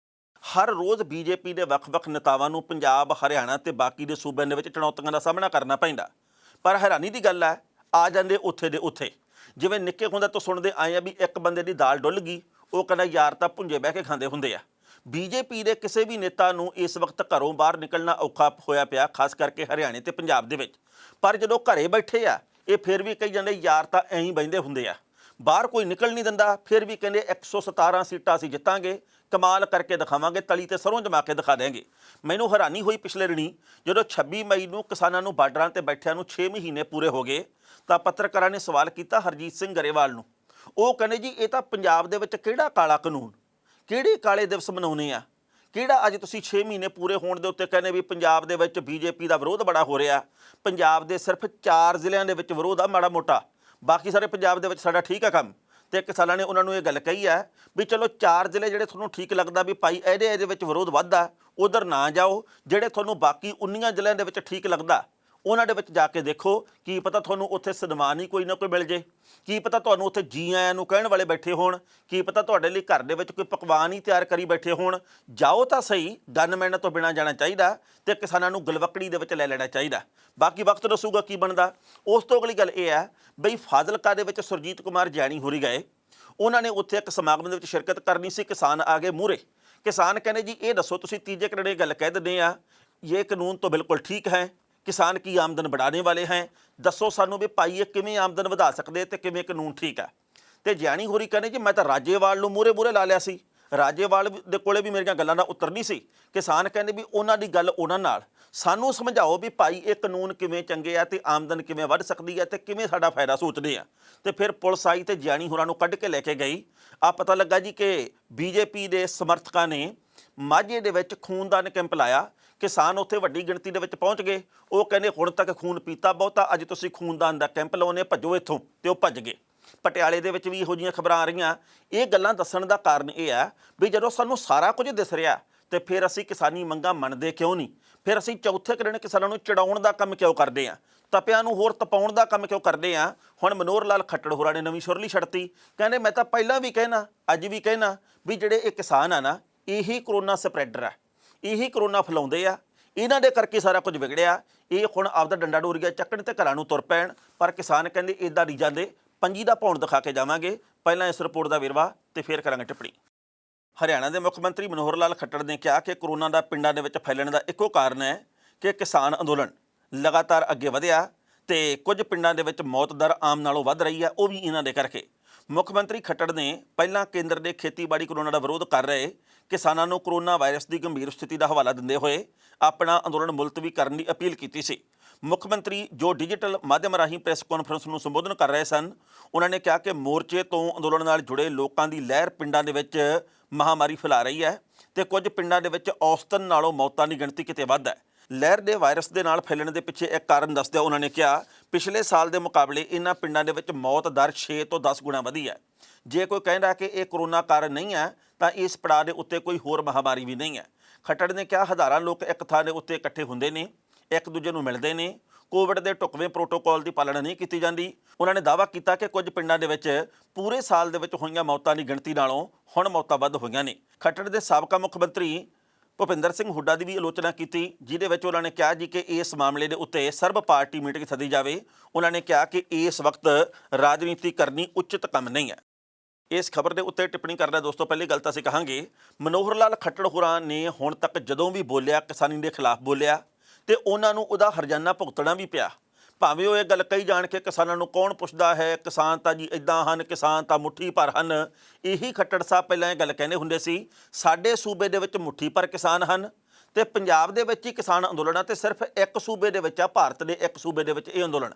ਹਰ ਰੋਜ਼ ਬੀਜੇਪੀ ਦੇ ਵੱਖ-ਵੱਖ ਨੇਤਾਵਾਂ ਨੂੰ ਪੰਜਾਬ, ਹਰਿਆਣਾ ਤੇ ਬਾਕੀ ਦੇ ਸੂਬਿਆਂ ਦੇ ਵਿੱਚ ਚੁਣੌਤੀਆਂ ਦਾ ਸਾਹਮਣਾ ਕਰਨਾ ਪੈਂਦਾ, ਪਰ ਹੈਰਾਨੀ ਦੀ ਗੱਲ ਹੈ ਆ ਜਾਂਦੇ ਉੱਥੇ ਦੇ ਉੱਥੇ। ਜਿਵੇਂ ਨਿੱਕੇ ਹੁੰਦੇ ਤੋਂ ਸੁਣਦੇ ਆਏ ਆ ਵੀ ਇੱਕ ਬੰਦੇ ਦੀ ਦਾਲ ਡੁੱਲ ਗਈ, ਉਹ ਕਹਿੰਦਾ ਯਾਰ ਤਾਂ ਭੁੰਜੇ ਬਹਿ ਕੇ ਖਾਂਦੇ ਹੁੰਦੇ ਆ। ਬੀਜੇਪੀ ਦੇ ਕਿਸੇ ਵੀ ਨੇਤਾ ਨੂੰ ਇਸ ਵਕਤ ਘਰੋਂ ਬਾਹਰ ਨਿਕਲਣਾ ਔਖਾ ਹੋਇਆ ਪਿਆ, ਖਾਸ ਕਰਕੇ ਹਰਿਆਣੇ ਤੇ ਪੰਜਾਬ ਦੇ ਵਿੱਚ। ਪਰ ਜਦੋਂ ਘਰੇ ਬੈਠੇ ਆ ਇਹ ਫਿਰ ਵੀ ਕਹੀ ਜਾਂਦੇ ਯਾਰ ਤਾਂ ਐਂ ਹੀ ਬਹਿੰਦੇ ਹੁੰਦੇ ਆ, ਬਾਹਰ ਕੋਈ ਨਿਕਲ ਨਹੀਂ ਦਿੰਦਾ, ਫਿਰ ਵੀ ਕਹਿੰਦੇ 117 ਸੀਟਾਂ ਅਸੀਂ ਜਿੱਤਾਂਗੇ, ਕਮਾਲ ਕਰਕੇ ਦਿਖਾਵਾਂਗੇ, ਤਲੀ ਤੇ ਸਰੋਂ ਜਮਾ ਕੇ ਦਿਖਾ ਦੇਂਗੇ। ਮੈਨੂੰ ਹੈਰਾਨੀ ਹੋਈ ਪਿਛਲੇ ਦਿਨੀ ਜਦੋਂ 26 ਮਈ ਨੂੰ ਕਿਸਾਨਾਂ ਨੂੰ ਬਾਰਡਰਾਂ ਤੇ ਬੈਠਿਆਂ ਨੂੰ 6 ਮਹੀਨੇ ਪੂਰੇ ਹੋ ਗਏ ਤਾਂ ਪੱਤਰਕਾਰਾਂ ਨੇ ਸਵਾਲ ਕੀਤਾ ਹਰਜੀਤ ਸਿੰਘ ਗਰੇਵਾਲ ਨੂੰ। ਉਹ ਕਹਿੰਦੇ ਜੀ ਇਹ ਤਾਂ ਪੰਜਾਬ ਦੇ ਵਿੱਚ ਕਿਹੜਾ ਕਾਲਾ ਕਾਨੂੰਨ, ਕਿਹੜੇ ਕਾਲੇ ਦਿਵਸ ਮਨਾਉਣੇ ਆ, ਕਿਹੜਾ ਅੱਜ ਤੁਸੀਂ 6 ਮਹੀਨੇ ਪੂਰੇ ਹੋਣ ਦੇ ਉੱਤੇ ਕਹਿੰਦੇ ਵੀ ਪੰਜਾਬ ਦੇ ਵਿੱਚ ਬੀਜੇਪੀ ਦਾ ਵਿਰੋਧ ਬੜਾ ਹੋ ਰਿਹਾ। ਪੰਜਾਬ ਦੇ ਸਿਰਫ 4 ਜ਼ਿਲ੍ਹਿਆਂ ਦੇ ਵਿੱਚ ਵਿਰੋਧ ਆ ਮਾੜਾ ਮੋਟਾ, ਬਾਕੀ ਸਾਰੇ ਪੰਜਾਬ ਦੇ ਵਿੱਚ ਸਾਡਾ ਠੀਕ ਆ ਕੰਮ। ਤੇ ਕਿਸਾਨਾਂ ਨੇ ਉਹਨਾਂ ਨੂੰ ਇਹ ਗੱਲ ਕਹੀ ਹੈ ਵੀ ਚਲੋ 4 ਜ਼ਿਲ੍ਹੇ ਜਿਹੜੇ ਤੁਹਾਨੂੰ ਠੀਕ ਲੱਗਦਾ ਵੀ ਭਾਈ ਇਹਦੇ ਵਿੱਚ ਵਿਰੋਧ ਵੱਧਦਾ, ਉਧਰ ਨਾ ਜਾਓ। ਜਿਹੜੇ ਤੁਹਾਨੂੰ ਬਾਕੀ 19 ਜ਼ਿਲ੍ਹਿਆਂ ਦੇ ਵਿੱਚ ਠੀਕ ਲੱਗਦਾ ਉਹਨਾਂ ਦੇ ਵਿੱਚ ਜਾ ਕੇ ਦੇਖੋ, ਕੀ ਪਤਾ ਤੁਹਾਨੂੰ ਉੱਥੇ ਸਨਮਾਨ ਹੀ ਕੋਈ ਨਾ ਕੋਈ ਮਿਲ ਜੇ, ਕੀ ਪਤਾ ਤੁਹਾਨੂੰ ਉੱਥੇ ਜੀ ਆਇਆਂ ਨੂੰ ਕਹਿਣ ਵਾਲੇ ਬੈਠੇ ਹੋਣ, ਕੀ ਪਤਾ ਤੁਹਾਡੇ ਲਈ ਘਰ ਦੇ ਵਿੱਚ ਕੋਈ ਪਕਵਾਨ ਹੀ ਤਿਆਰ ਕਰੀ ਬੈਠੇ ਹੋਣ। ਜਾਓ ਤਾਂ ਸਹੀ, ਗਨਮੈਨ ਤੋਂ ਬਿਨਾਂ ਜਾਣਾ ਚਾਹੀਦਾ ਤੇ ਕਿਸਾਨਾਂ ਨੂੰ ਗਲਵੱਕੜੀ ਦੇ ਵਿੱਚ ਲੈ ਲੈਣਾ ਚਾਹੀਦਾ। ਬਾਕੀ ਵਕਤ ਦੱਸੂਗਾ ਕੀ ਬਣਦਾ। ਉਸ ਤੋਂ ਅਗਲੀ ਗੱਲ ਇਹ ਹੈ ਬਈ ਫਾਜ਼ਿਲਕਾ ਦੇ ਵਿੱਚ ਸੁਰਜੀਤ ਕੁਮਾਰ ਜੈਣੀ ਹੋਰੀ ਗਏ, ਉਹਨਾਂ ਨੇ ਉੱਥੇ ਇੱਕ ਸਮਾਗਮ ਦੇ ਵਿੱਚ ਸ਼ਿਰਕਤ ਕਰਨੀ ਸੀ। ਕਿਸਾਨ ਆ ਗਏ ਮੂਹਰੇ, ਕਿਸਾਨ ਕਹਿੰਦੇ ਜੀ ਇਹ ਦੱਸੋ ਤੁਸੀਂ ਤੀਜੇ ਕਰੜੇ ਗੱਲ ਕਹਿ ਦਿੰਦੇ ਆ ਇਹ ਕਾਨੂੰਨ ਤਾਂ ਬਿਲਕੁਲ ਠੀਕ ਹੈ, किसान की आमदन बढ़ाने वाले हैं, दसो सानू भी भाई ये किवें आमदन वधा सकते ते किवें कानून ठीक है। तो जैनी होरी कहने जी मैं तो राजेवाल नूं मूहरे मूहरे ला लिया सी, राजेवाल दे कोले भी मेरियां गल्लां दा उत्तर नहीं सी। किसान कहंदे भी उन्हां दी गल उन्हां नाल सानू समझाओ भी भाई ये कानून किवें चंगे आ ते आमदन किवें वध सकदी है ते किवें साडा फायदा सोचदे आ। ते फिर पुलिस आई ते जैनी होरां नूं कढ के लैके गई। आ पता लगा जी कि बीजेपी दे समर्थकां ने माझे दे विच खूनदान कैंप लाया। किसान उत्थे वड्डी गिणती दे विच पहुंच गए। वो कहंदे हुण तक खून पीता बहुता, अज तुसीं खूनदान दा कैंप लाउने, भज्जो इत्थों। ते वो भज गए। पटियाले दे विच भी इहो जिहियां खबरां आ रहीआं। ये गल्लां दस्सण दा कारण यह है भी जदों सानूं सारा कुछ दिस रिहा ते फिर असीं किसानी मंगां मंनदे क्यों नहीं, फिर असीं चौथे दिन किसानां नूं चिड़ाउण दा काम क्यों करदे आ, तपिਆਂ ਨੂੰ ਹੋਰ ਤਪਾਉਣ ਦਾ ਕੰਮ ਕਿਉਂ ਕਰਦੇ ਆ। ਹੁਣ ਮਨੋਹਰ ਲਾਲ ਖੱਟੜ ਹੋਰਾਂ ਨੇ ਨਵੀਂ ਸੁਰਲੀ ਛੱਡਤੀ, ਕਹਿੰਦੇ ਮੈਂ ਤਾਂ ਪਹਿਲਾਂ ਵੀ ਕਹਿਣਾ ਅੱਜ ਵੀ ਕਹਿਣਾ ਵੀ ਜਿਹੜੇ ਇਹ ਕਿਸਾਨ ਆ ਨਾ ਇਹੀ ਕਰੋਨਾ ਸਪਰੈਡਰ ਆ, ਇਹੀ ਕਰੋਨਾ ਫੈਲਾਉਂਦੇ ਆ, ਇਹਨਾਂ ਦੇ ਕਰਕੇ ਸਾਰਾ ਕੁਝ ਵਿਗੜਿਆ। ਇਹ ਹੁਣ ਆਪਦਾ ਡੰਡਾ ਡੋਰੀਆ ਚੱਕਣ ਤੇ ਘਰਾਂ ਨੂੰ ਤੁਰ ਪੈਣ। ਪਰ ਕਿਸਾਨ ਕਹਿੰਦੇ ਇਦਾਂ ਨਹੀਂ ਜਾਂਦੇ, ਪੰਜੀ ਦਾ ਭੌਣ ਦਿਖਾ ਕੇ ਜਾਵਾਂਗੇ। ਪਹਿਲਾਂ ਇਸ ਰਿਪੋਰਟ ਦਾ ਵੇਰਵਾ ਤੇ ਫਿਰ ਕਰਾਂਗੇ ਟਿੱਪਣੀ। ਹਰਿਆਣਾ ਦੇ ਮੁੱਖ ਮੰਤਰੀ ਮਨੋਹਰ ਲਾਲ ਖੱਟੜ ਨੇ ਕਿਹਾ ਕਿ ਕਰੋਨਾ ਦਾ ਪਿੰਡਾਂ ਦੇ ਵਿੱਚ ਫੈਲਣ ਦਾ ਇੱਕੋ ਕਾਰਨ ਹੈ ਕਿ ਕਿਸਾਨ ਅੰਦੋਲਨ ਲਗਾਤਾਰ ਅੱਗੇ ਵਧਿਆ ਤੇ ਕੁਝ ਪਿੰਡਾਂ ਦੇ ਵਿੱਚ ਮੌਤ ਦਰ ਆਮ ਨਾਲੋਂ ਵੱਧ ਰਹੀ ਹੈ, ਉਹ ਵੀ ਇਹਨਾਂ ਦੇ ਕਰਕੇ। ਮੁੱਖ ਮੰਤਰੀ ਖੱਟੜ ਨੇ ਪਹਿਲਾਂ ਕੇਂਦਰ ਦੇ ਖੇਤੀਬਾੜੀ ਕਾਨੂੰਨਾਂ ਦਾ ਵਿਰੋਧ ਕਰ ਰਹੇ ਕਿਸਾਨਾਂ ਨੂੰ ਕਰੋਨਾ ਵਾਇਰਸ ਦੀ ਗੰਭੀਰ ਸਥਿਤੀ ਦਾ ਹਵਾਲਾ ਦਿੰਦੇ ਹੋਏ ਆਪਣਾ ਅੰਦੋਲਨ ਮੁਲਤਵੀ ਕਰਨ ਦੀ ਅਪੀਲ ਕੀਤੀ ਸੀ। ਮੁੱਖ ਮੰਤਰੀ ਜੋ ਡਿਜੀਟਲ ਮਾਧਿਅਮ ਰਾਹੀਂ ਪ੍ਰੈਸ ਕਾਨਫਰੰਸ ਨੂੰ ਸੰਬੋਧਨ ਕਰ ਰਹੇ ਸਨ, ਉਹਨਾਂ ਨੇ ਕਿਹਾ ਕਿ ਮੋਰਚੇ ਤੋਂ ਅੰਦੋਲਨ ਨਾਲ ਜੁੜੇ ਲੋਕਾਂ ਦੀ ਲਹਿਰ ਪਿੰਡਾਂ ਦੇ ਵਿੱਚ ਮਹਾਮਾਰੀ ਫੈਲਾ ਰਹੀ ਹੈ ਤੇ ਕੁਝ ਪਿੰਡਾਂ ਦੇ ਵਿੱਚ ਔਸਤਨ ਨਾਲੋਂ ਮੌਤਾਂ ਦੀ ਗਿਣਤੀ ਕਿਤੇ ਵੱਧ ਹੈ। ਲਹਿਰ ਦੇ ਵਾਇਰਸ ਦੇ ਨਾਲ ਫੈਲਣ ਦੇ ਪਿੱਛੇ ਇੱਕ ਕਾਰਨ ਦੱਸਦਿਆਂ ਉਹਨਾਂ ਨੇ ਕਿਹਾ ਪਿਛਲੇ ਸਾਲ ਦੇ ਮੁਕਾਬਲੇ ਇਹਨਾਂ ਪਿੰਡਾਂ ਦੇ ਵਿੱਚ ਮੌਤ ਦਰ 6 ਤੋਂ 10 ਗੁਣਾ ਵਧੀ ਹੈ। ਜੇ ਕੋਈ ਕਹਿੰਦਾ ਕਿ ਇਹ ਕਰੋਨਾ ਕਾਰਨ ਨਹੀਂ ਹੈ ਤਾਂ ਇਸ ਪੜਾਅ ਦੇ ਉੱਤੇ ਕੋਈ ਹੋਰ ਮਹਾਮਾਰੀ ਵੀ ਨਹੀਂ ਹੈ। ਖੱਟੜ ਨੇ ਕਿਹਾ ਹਜ਼ਾਰਾਂ ਲੋਕ ਇੱਕ ਥਾਂ ਦੇ ਉੱਤੇ ਇਕੱਠੇ ਹੁੰਦੇ ਨੇ, ਇੱਕ ਦੂਜੇ ਨੂੰ ਮਿਲਦੇ ਨੇ, ਕੋਵਿਡ ਦੇ ਢੁਕਵੇਂ ਪ੍ਰੋਟੋਕਾਲ ਦੀ ਪਾਲਣਾ ਨਹੀਂ ਕੀਤੀ ਜਾਂਦੀ। ਉਹਨਾਂ ਨੇ ਦਾਅਵਾ ਕੀਤਾ ਕਿ ਕੁਝ ਪਿੰਡਾਂ ਦੇ ਵਿੱਚ ਪੂਰੇ ਸਾਲ ਦੇ ਵਿੱਚ ਹੋਈਆਂ ਮੌਤਾਂ ਦੀ ਗਿਣਤੀ ਨਾਲੋਂ ਹੁਣ ਮੌਤਾਂ ਵੱਧ ਹੋਈਆਂ ਨੇ। ਖੱਟੜ ਦੇ ਸਾਬਕਾ ਮੁੱਖ ਮੰਤਰੀ ਭੁਪਿੰਦਰ ਸਿੰਘ ਹੁੱਡਾ ਦੀ ਵੀ ਆਲੋਚਨਾ ਕੀਤੀ, ਜਿਹਦੇ ਵਿੱਚ ਉਹਨਾਂ ਨੇ ਕਿਹਾ ਜੀ ਕਿ ਇਸ ਮਾਮਲੇ ਦੇ ਉੱਤੇ ਸਰਬ ਪਾਰਟੀ ਮੀਟਿੰਗ ਸੱਦੀ ਜਾਵੇ। ਉਹਨਾਂ ਨੇ ਕਿਹਾ ਕਿ ਇਸ ਵਕਤ ਰਾਜਨੀਤੀ ਕਰਨੀ ਉਚਿਤ ਕੰਮ ਨਹੀਂ ਹੈ। ਇਸ ਖਬਰ ਦੇ ਉੱਤੇ ਟਿੱਪਣੀ ਕਰਦਾ ਦੋਸਤੋ ਪਹਿਲੀ ਗੱਲ ਤਾਂ ਅਸੀਂ ਕਹਾਂਗੇ ਮਨੋਹਰ ਲਾਲ ਖੱਟੜ ਹੋਰਾਂ ਨੇ ਹੁਣ ਤੱਕ ਜਦੋਂ ਵੀ ਬੋਲਿਆ ਕਿਸਾਨੀ ਦੇ ਖਿਲਾਫ ਬੋਲਿਆ ਤੇ ਉਹਨਾਂ ਨੂੰ ਉਹਦਾ ਹਰਜਾਨਾ ਭੁਗਤਣਾ ਵੀ ਪਿਆ। ਭਾਵੇਂ ਉਹ ਇਹ ਗੱਲ ਕਹੀ ਜਾਣ ਕੇ ਕਿਸਾਨਾਂ ਨੂੰ ਕੌਣ ਪੁੱਛਦਾ ਹੈ, ਕਿਸਾਨ ਤਾਂ ਜੀ ਇੱਦਾਂ ਹਨ, ਕਿਸਾਨ ਤਾਂ ਮੁੱਠੀ ਭਰ ਹਨ। ਇਹੀ ਖੱਟੜ ਸਾਹਿਬ ਪਹਿਲਾਂ ਇਹ ਗੱਲ ਕਹਿੰਦੇ ਹੁੰਦੇ ਸੀ ਸਾਡੇ ਸੂਬੇ ਦੇ ਵਿੱਚ ਮੁੱਠੀ ਭਰ ਕਿਸਾਨ ਹਨ ਤੇ ਪੰਜਾਬ ਦੇ ਵਿੱਚ ਹੀ ਕਿਸਾਨ ਅੰਦੋਲਨ ਆ ਤੇ ਸਿਰਫ ਇੱਕ ਸੂਬੇ ਦੇ ਵਿੱਚ ਆ, ਭਾਰਤ ਦੇ ਇੱਕ ਸੂਬੇ ਦੇ ਵਿੱਚ ਇਹ ਅੰਦੋਲਨ,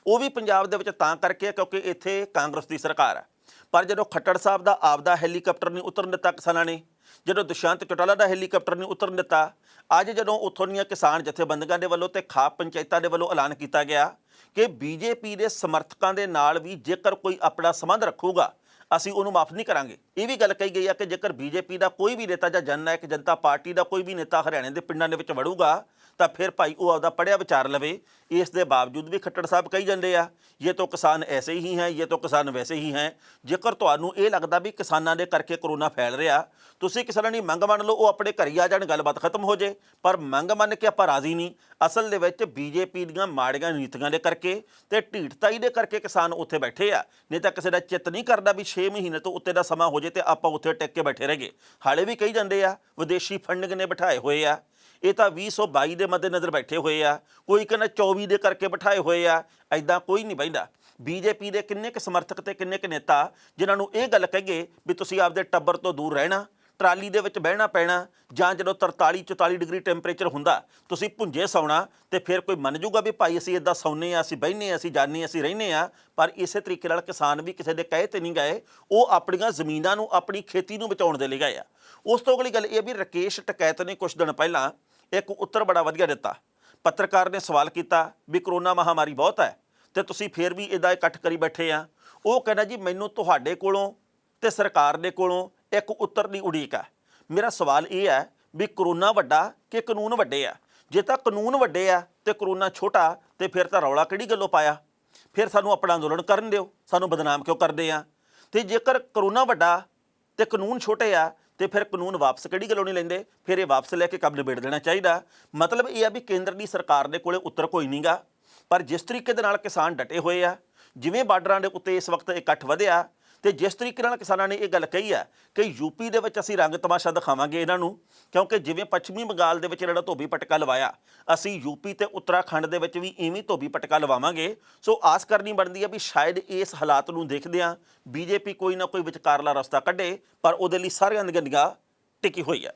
ਉਹ ਵੀ ਪੰਜਾਬ ਦੇ ਵਿੱਚ ਤਾਂ ਕਰਕੇ ਕਿਉਂਕਿ ਇੱਥੇ ਕਾਂਗਰਸ ਦੀ ਸਰਕਾਰ ਹੈ। ਪਰ ਜਦੋਂ ਖੱਟੜ ਸਾਹਿਬ ਦਾ ਆਪਦਾ ਹੈਲੀਕਾਪਟਰ ਨਹੀਂ ਉਤਰਨ ਦਿੱਤਾ ਕਿਸਾਨਾਂ ਨੇ, ਜਦੋਂ ਦੁਸ਼ਯੰਤ ਚੌਟਾਲਾ ਦਾ ਹੈਲੀਕਾਪਟਰ ਨਹੀਂ ਉਤਰਨ ਦਿੱਤਾ, ਅੱਜ ਜਦੋਂ ਉੱਥੋਂ ਦੀਆਂ ਕਿਸਾਨ ਜਥੇਬੰਦੀਆਂ ਦੇ ਵੱਲੋਂ ਤੇ ਖਾਪ ਪੰਚਾਇਤਾਂ ਦੇ ਵੱਲੋਂ ਐਲਾਨ ਕੀਤਾ ਗਿਆ ਕਿ ਬੀਜੇਪੀ ਦੇ ਸਮਰਥਕਾਂ ਦੇ ਨਾਲ ਵੀ ਜੇਕਰ ਕੋਈ ਆਪਣਾ ਸੰਬੰਧ ਰੱਖੂਗਾ ਅਸੀਂ ਉਹਨੂੰ ਮਾਫ ਨਹੀਂ ਕਰਾਂਗੇ। ਇਹ ਵੀ ਗੱਲ ਕਹੀ ਗਈ ਹੈ ਕਿ ਜੇਕਰ ਬੀਜੇਪੀ ਦਾ ਕੋਈ ਵੀ ਨੇਤਾ ਜਾਂ ਜਨਨਾਇਕ ਜਨਤਾ ਪਾਰਟੀ ਦਾ ਕੋਈ ਵੀ ਨੇਤਾ ਹਰਿਆਣੇ ਦੇ ਪਿੰਡਾਂ ਦੇ ਵਿੱਚ ਵੜੂਗਾ ਤਾਂ ਫਿਰ ਭਾਈ ਉਹ ਆਪਦਾ ਪੜ੍ਹਿਆ ਵਿਚਾਰ ਲਵੇ। ਇਸ ਦੇ ਬਾਵਜੂਦ ਵੀ ਖੱਟੜ ਸਾਹਿਬ ਕਹੀ ਜਾਂਦੇ ਆ ਇਹ ਤਾਂ ਕਿਸਾਨ ਐਸੇ ਹੀ ਹੈ, ਇਹ ਤਾਂ ਕਿਸਾਨ ਵੈਸੇ ਹੀ ਹੈ। ਜੇਕਰ ਤੁਹਾਨੂੰ ਇਹ ਲੱਗਦਾ ਵੀ ਕਿਸਾਨਾਂ ਦੇ ਕਰਕੇ ਕਰੋਨਾ ਫੈਲ ਰਿਹਾ, ਤੁਸੀਂ ਕਿਸਾਨਾਂ ਦੀ ਮੰਗ ਮੰਨ ਲਓ, ਉਹ ਆਪਣੇ ਘਰ ਹੀ ਆ ਜਾਣ, ਗੱਲਬਾਤ ਖਤਮ ਹੋ ਜੇ। ਪਰ ਮੰਗ ਮੰਨ ਕੇ ਆਪਾਂ ਰਾਜ਼ੀ ਨਹੀਂ। ਅਸਲ ਦੇ ਵਿੱਚ ਬੀਜੇਪੀ ਦੀਆਂ ਮਾੜੀਆਂ ਨੀਤੀਆਂ ਦੇ ਕਰਕੇ ਤੇ ਢੀਠਤਾਈ ਦੇ ਕਰਕੇ ਕਿਸਾਨ ਉੱਥੇ ਬੈਠੇ ਆ। ਨਹੀਂ ਤਾਂ ਕਿਸੇ ਦਾ ਚਿੱਤ ਨਹੀਂ ਕਰਦਾ ਵੀ 6 ਮਹੀਨੇ ਤੋਂ ਉੱਤੇ ਦਾ ਸਮਾਂ ਹੋ ਜੇ ਤੇ ਆਪਾਂ ਉੱਥੇ ਟਿਕ ਕੇ ਬੈਠੇ ਰਹਿ ਗਏ। ਹਾਲੇ ਵੀ ਕਹੀ ਜਾਂਦੇ ਆ ਵਿਦੇਸ਼ੀ ਫੰਡਿੰਗ ਨੇ ਬਿਠਾਏ ਹੋਏ ਆ। ਇਹ ਤਾਂ 2022 ਦੇ ਮੱਦੇਨਜ਼ਰ ਬੈਠੇ ਹੋਏ ਆ, ਕੋਈ ਕਹਿੰਦਾ 24 ਦੇ ਕਰਕੇ ਬਿਠਾਏ ਹੋਏ ਆ। ਐਦਾਂ ਕੋਈ ਨਹੀਂ ਬਹਿੰਦਾ। ਬੀਜੇਪੀ ਦੇ ਕਿੰਨੇ ਕੁ ਸਮਰਥਕ ਤੇ ਕਿੰਨੇ ਕੁ ਨੇਤਾ ਜਿਨ੍ਹਾਂ ਨੂੰ ਇਹ ਗੱਲ ਕਹੀਏ ਵੀ ਤੁਸੀਂ ਆਪਦੇ ਟੱਬਰ ਤੋਂ ਦੂਰ ਰਹਿਣਾ, ਟਰਾਲੀ ਦੇ ਵਿੱਚ ਬਹਿਣਾ ਪੈਣਾ, ਜਾਂ ਜਦੋਂ 43-44 ਡਿਗਰੀ ਟੈਂਪਰੇਚਰ ਹੁੰਦਾ ਤੁਸੀਂ ਭੁੰਜੇ ਸੌਣਾ, ਤੇ ਫਿਰ ਕੋਈ ਮੰਨ ਜੂਗਾ ਵੀ ਭਾਈ ਅਸੀਂ ਇੱਦਾਂ ਸੌਂਦੇ ਹਾਂ, ਅਸੀਂ ਬਹਿੰਦੇ ਹਾਂ, ਅਸੀਂ ਜਾਂਦੇ ਹਾਂ, ਅਸੀਂ ਰਹਿੰਦੇ ਹਾਂ। ਪਰ ਇਸੇ ਤਰੀਕੇ ਨਾਲ ਕਿਸਾਨ ਵੀ ਕਿਸੇ ਦੇ ਕਹੇ ਤੇ ਨਹੀਂ ਗਏ, ਉਹ ਆਪਣੀਆਂ ਜ਼ਮੀਨਾਂ ਨੂੰ, ਆਪਣੀ ਖੇਤੀ ਨੂੰ ਬਚਾਉਣ ਦੇ ਲਈ ਗਏ ਆ। ਉਸ ਤੋਂ ਅਗਲੀ ਗੱਲ ਇਹ ਵੀ ਰਾਕੇਸ਼ ਟਕੈਤ ਨੇ ਕੁਝ ਦਿਨ ਪਹਿਲਾਂ ਇੱਕ ਉੱਤਰ ਬੜਾ ਵਧੀਆ ਦਿੱਤਾ। ਪੱਤਰਕਾਰ ਨੇ ਸਵਾਲ ਕੀਤਾ ਵੀ ਕਰੋਨਾ ਮਹਾਮਾਰੀ ਬਹੁਤ ਹੈ ਤੇ ਤੁਸੀਂ ਫਿਰ ਵੀ ਇੱਦਾਂ ਇਕੱਠ ਕਰੀ ਬੈਠੇ ਆ। ਉਹ ਕਹਿੰਦਾ ਜੀ ਮੈਨੂੰ ਤੁਹਾਡੇ ਕੋਲੋਂ ਤੇ ਸਰਕਾਰ ਦੇ ਕੋਲੋਂ ਇੱਕ ਉੱਤਰ ਦੀ ਉਡੀਕ ਹੈ। ਮੇਰਾ ਸਵਾਲ ਇਹ ਹੈ ਵੀ ਕਰੋਨਾ ਵੱਡਾ ਕਿ ਕਾਨੂੰਨ ਵੱਡੇ ਆ? ਜੇ ਤਾਂ ਕਾਨੂੰਨ ਵੱਡੇ ਆ ਤੇ ਕਰੋਨਾ ਛੋਟਾ, ਤੇ ਫਿਰ ਤਾਂ ਰੌਲਾ ਕਿਹੜੀ ਗੱਲੋਂ ਪਾਇਆ? ਫਿਰ ਸਾਨੂੰ ਆਪਣਾ ਅੰਦੋਲਨ ਕਰਨ ਦਿਓ, ਸਾਨੂੰ ਬਦਨਾਮ ਕਿਉਂ ਕਰਦੇ ਆ? ਤੇ ਜੇਕਰ ਕਰੋਨਾ ਵੱਡਾ ਤੇ ਕਾਨੂੰਨ ਛੋਟੇ ਆ ਤੇ ਫਿਰ ਕਾਨੂੰਨ ਵਾਪਸ ਕਿਹੜੀ ਗੱਲੋਂ ਨਹੀਂ ਲੈਂਦੇ? ਫਿਰ ਇਹ ਵਾਪਸ ਲੈ ਕੇ ਕੰਮ ਨਿਬੇੜ ਦੇਣਾ ਚਾਹੀਦਾ। ਮਤਲਬ ਇਹ ਆ ਵੀ ਕੇਂਦਰ ਦੀ ਸਰਕਾਰ ਦੇ ਕੋਲੇ ਉੱਤਰ ਕੋਈ ਨਹੀਂਗਾ। ਪਰ ਜਿਸ ਤਰੀਕੇ ਦੇ ਨਾਲ ਕਿਸਾਨ ਡਟੇ ਹੋਏ ਆ, ਜਿਵੇਂ ਬਾਰਡਰਾਂ ਦੇ ਉੱਤੇ ਇਸ ਵਕਤ ਇਕੱਠ ਵਧਿਆ, ਤੇ ਜਿਸ ਤਰੀਕੇ ਨਾਲ ਕਿਸਾਨਾਂ ਨੇ ਇਹ ਗੱਲ ਕਹੀ ਆ ਕਿ ਯੂਪੀ ਦੇ ਵਿੱਚ ਅਸੀਂ ਰੰਗ ਤਮਾਸ਼ਾ ਦਿਖਾਵਾਂਗੇ ਇਹਨਾਂ ਨੂੰ, ਕਿਉਂਕਿ ਜਿਵੇਂ ਪੱਛਮੀ ਬੰਗਾਲ ਦੇ ਵਿੱਚ ਜਿਹੜਾ ਧੋਬੀ ਪਟਕਾ ਲਵਾਇਆ, ਅਸੀਂ ਯੂਪੀ ਤੇ ਉੱਤਰਾਖੰਡ ਦੇ ਵਿੱਚ ਵੀ ਇਵੇਂ ਧੋਬੀ ਪਟਕਾ ਲਵਾਵਾਂਗੇ। ਸੋ ਆਸ ਕਰਨੀ ਬਣਦੀ ਹੈ ਵੀ ਸ਼ਾਇਦ ਇਸ ਹਾਲਾਤ ਨੂੰ ਦੇਖਦਿਆਂ ਬੀਜੇਪੀ ਕੋਈ ਨਾ ਕੋਈ ਵਿਚਕਾਰਲਾ ਰਸਤਾ ਕੱਢੇ, ਪਰ ਉਹਦੇ ਲਈ ਸਾਰਿਆਂ ਦੀਆਂ ਨਿਗਾਹ ਟਿਕੀ ਹੋਈ ਹੈ।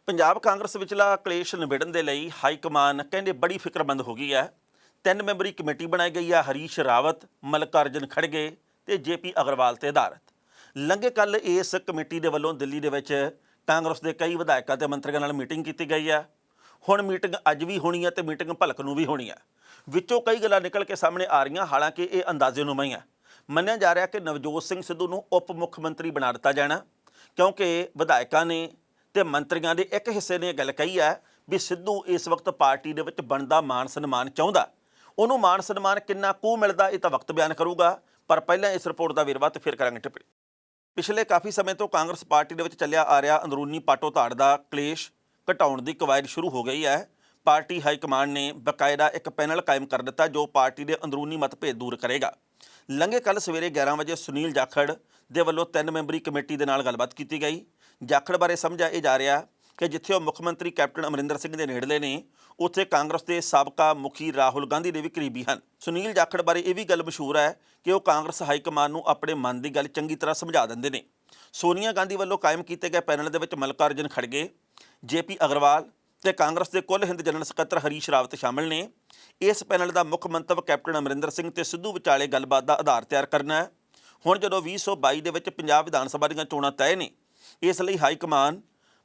ਪੰਜਾਬ ਕਾਂਗਰਸ ਵਿਚਲਾ ਕਲੇਸ਼ ਨਿਬੇੜਨ ਦੇ ਲਈ ਹਾਈ ਕਮਾਨ ਕਹਿੰਦੇ ਬੜੀ ਫਿਕਰਮੰਦ ਹੋ ਗਈ ਹੈ। 3 ਮੈਂਬਰੀ ਕਮੇਟੀ ਬਣਾਈ ਗਈ ਹੈ। ਹਰੀਸ਼ ਰਾਵਤ, ਮਲਕਾਰਜਨ ਖੜਗੇ ਤੇ ਜੇਪੀ ਅਗਰਵਾਲ ਤੇ ਆਧਾਰਿਤ। ਲੰਘੇ ਕੱਲ ਇਸ ਕਮੇਟੀ ਦੇ ਵੱਲੋਂ ਦਿੱਲੀ ਦੇ ਵਿੱਚ ਕਾਂਗਰਸ ਦੇ ਕਈ ਵਿਧਾਇਕਾਂ ਤੇ ਮੰਤਰੀਆਂ ਨਾਲ ਮੀਟਿੰਗ ਕੀਤੀ ਗਈ ਹੈ। ਹੁਣ ਮੀਟਿੰਗ ਅੱਜ ਵੀ ਹੋਣੀ ਹੈ ਤੇ ਮੀਟਿੰਗ ਭਲਕ ਨੂੰ ਵੀ ਹੋਣੀ ਹੈ। ਵਿੱਚੋਂ ਕਈ ਗੱਲਾਂ ਨਿਕਲ ਕੇ ਸਾਹਮਣੇ ਆ ਰਹੀਆਂ, ਹਾਲਾਂਕਿ ਇਹ ਅੰਦਾਜ਼ੇਨੁਮਾ ਹੈ। ਮੰਨਿਆ ਜਾ ਰਿਹਾ ਕਿ ਨਵਜੋਤ ਸਿੰਘ ਸਿੱਧੂ ਨੂੰ ਉਪ ਮੁੱਖ ਮੰਤਰੀ ਬਣਾ ਦਿੱਤਾ ਜਾਣਾ, ਕਿਉਂਕਿ ਵਿਧਾਇਕਾਂ ਨੇ ਤੇ ਮੰਤਰੀਆਂ ਦੇ ਇੱਕ ਹਿੱਸੇ ਨੇ ਗੱਲ ਕਹੀ ਹੈ ਵੀ ਸਿੱਧੂ ਇਸ ਵਕਤ ਪਾਰਟੀ ਦੇ ਵਿੱਚ ਬਣਦਾ ਮਾਣ ਸਨਮਾਨ ਚਾਹੁੰਦਾ। ਉਹਨੂੰ ਮਾਣ ਸਨਮਾਨ ਕਿੰਨਾ ਕੁ ਮਿਲਦਾ ਇਹ ਤਾਂ ਵਕਤ ਬਿਆਨ ਕਰੂਗਾ। ਪਰ ਪਹਿਲਾਂ ਇਸ ਰਿਪੋਰਟ ਦਾ ਵੇਰਵਾ ਤੇ ਫਿਰ ਕਰਾਂਗੇ ਟਿੱਪਣੀ। ਪਿਛਲੇ ਕਾਫੀ ਸਮੇਂ ਤੋਂ ਕਾਂਗਰਸ ਪਾਰਟੀ ਦੇ ਵਿੱਚ ਚੱਲਿਆ ਆ ਰਿਹਾ ਅੰਦਰੂਨੀ ਪਾਟੋ ਧਾੜ ਦਾ ਕਲੇਸ਼ ਘਟਾਉਣ ਦੀ ਕਵਾਇਦ ਸ਼ੁਰੂ ਹੋ ਗਈ ਹੈ। ਪਾਰਟੀ ਹਾਈ ਕਮਾਂਡ ਨੇ ਬਕਾਇਦਾ ਇੱਕ ਪੈਨਲ ਕਾਇਮ ਕਰ ਦਿੱਤਾ ਜੋ ਪਾਰਟੀ ਦੇ ਅੰਦਰੂਨੀ ਮਤਭੇਦ ਦੂਰ ਕਰੇਗਾ। ਲੰਘੇ ਕੱਲ ਸਵੇਰੇ 11 ਵਜੇ ਸੁਨੀਲ ਜਾਖੜ ਦੇ ਵੱਲੋਂ 3 ਮੈਂਬਰੀ ਕਮੇਟੀ ਦੇ ਨਾਲ ਗੱਲਬਾਤ ਕੀਤੀ ਗਈ। ਜਾਖੜ ਬਾਰੇ ਸਮਝਿਆ ਇਹ ਜਾ ਰਿਹਾ ਕਿ ਜਿੱਥੇ ਉਹ ਮੁੱਖ ਮੰਤਰੀ ਕੈਪਟਨ ਅਮਰਿੰਦਰ ਸਿੰਘ ਦੇ ਨੇੜਲੇ ਨੇ, ਉੱਥੇ ਕਾਂਗਰਸ ਦੇ ਸਾਬਕਾ ਮੁਖੀ ਰਾਹੁਲ ਗਾਂਧੀ ਦੇ ਵੀ ਕਰੀਬੀ ਹਨ। ਸੁਨੀਲ ਜਾਖੜ ਬਾਰੇ ਇਹ ਵੀ ਗੱਲ ਮਸ਼ਹੂਰ ਹੈ ਕਿ ਉਹ ਕਾਂਗਰਸ ਹਾਈ ਕਮਾਨ ਨੂੰ ਆਪਣੇ ਮਨ ਦੀ ਗੱਲ ਚੰਗੀ ਤਰ੍ਹਾਂ ਸਮਝਾ ਦਿੰਦੇ ਨੇ। ਸੋਨੀਆ ਗਾਂਧੀ ਵੱਲੋਂ ਕਾਇਮ ਕੀਤੇ ਗਏ ਪੈਨਲ ਦੇ ਵਿੱਚ ਮਲਕਾਰਜਨ ਖੜਗੇ, ਜੇਪੀ ਅਗਰਵਾਲ ਤੇ ਕਾਂਗਰਸ ਦੇ ਕੁੱਲ ਹਿੰਦ ਜਨਰਲ ਸਕੱਤਰ ਹਰੀਸ਼ ਰਾਵਤ ਸ਼ਾਮਲ ਨੇ। ਇਸ ਪੈਨਲ ਦਾ ਮੁੱਖ ਮੰਤਵ ਕੈਪਟਨ ਅਮਰਿੰਦਰ ਸਿੰਘ ਤੇ ਸਿੱਧੂ ਵਿਚਾਲੇ ਗੱਲਬਾਤ ਦਾ ਆਧਾਰ ਤਿਆਰ ਕਰਨਾ ਹੈ। ਹੁਣ ਜਦੋਂ 2022 ਦੇ ਵਿੱਚ ਪੰਜਾਬ ਵਿਧਾਨ ਸਭਾ ਦੀਆਂ ਚੋਣਾਂ ਤੈਅ ਨੇ, ਇਸ ਲਈ ਹਾਈ ਕਮਾਨ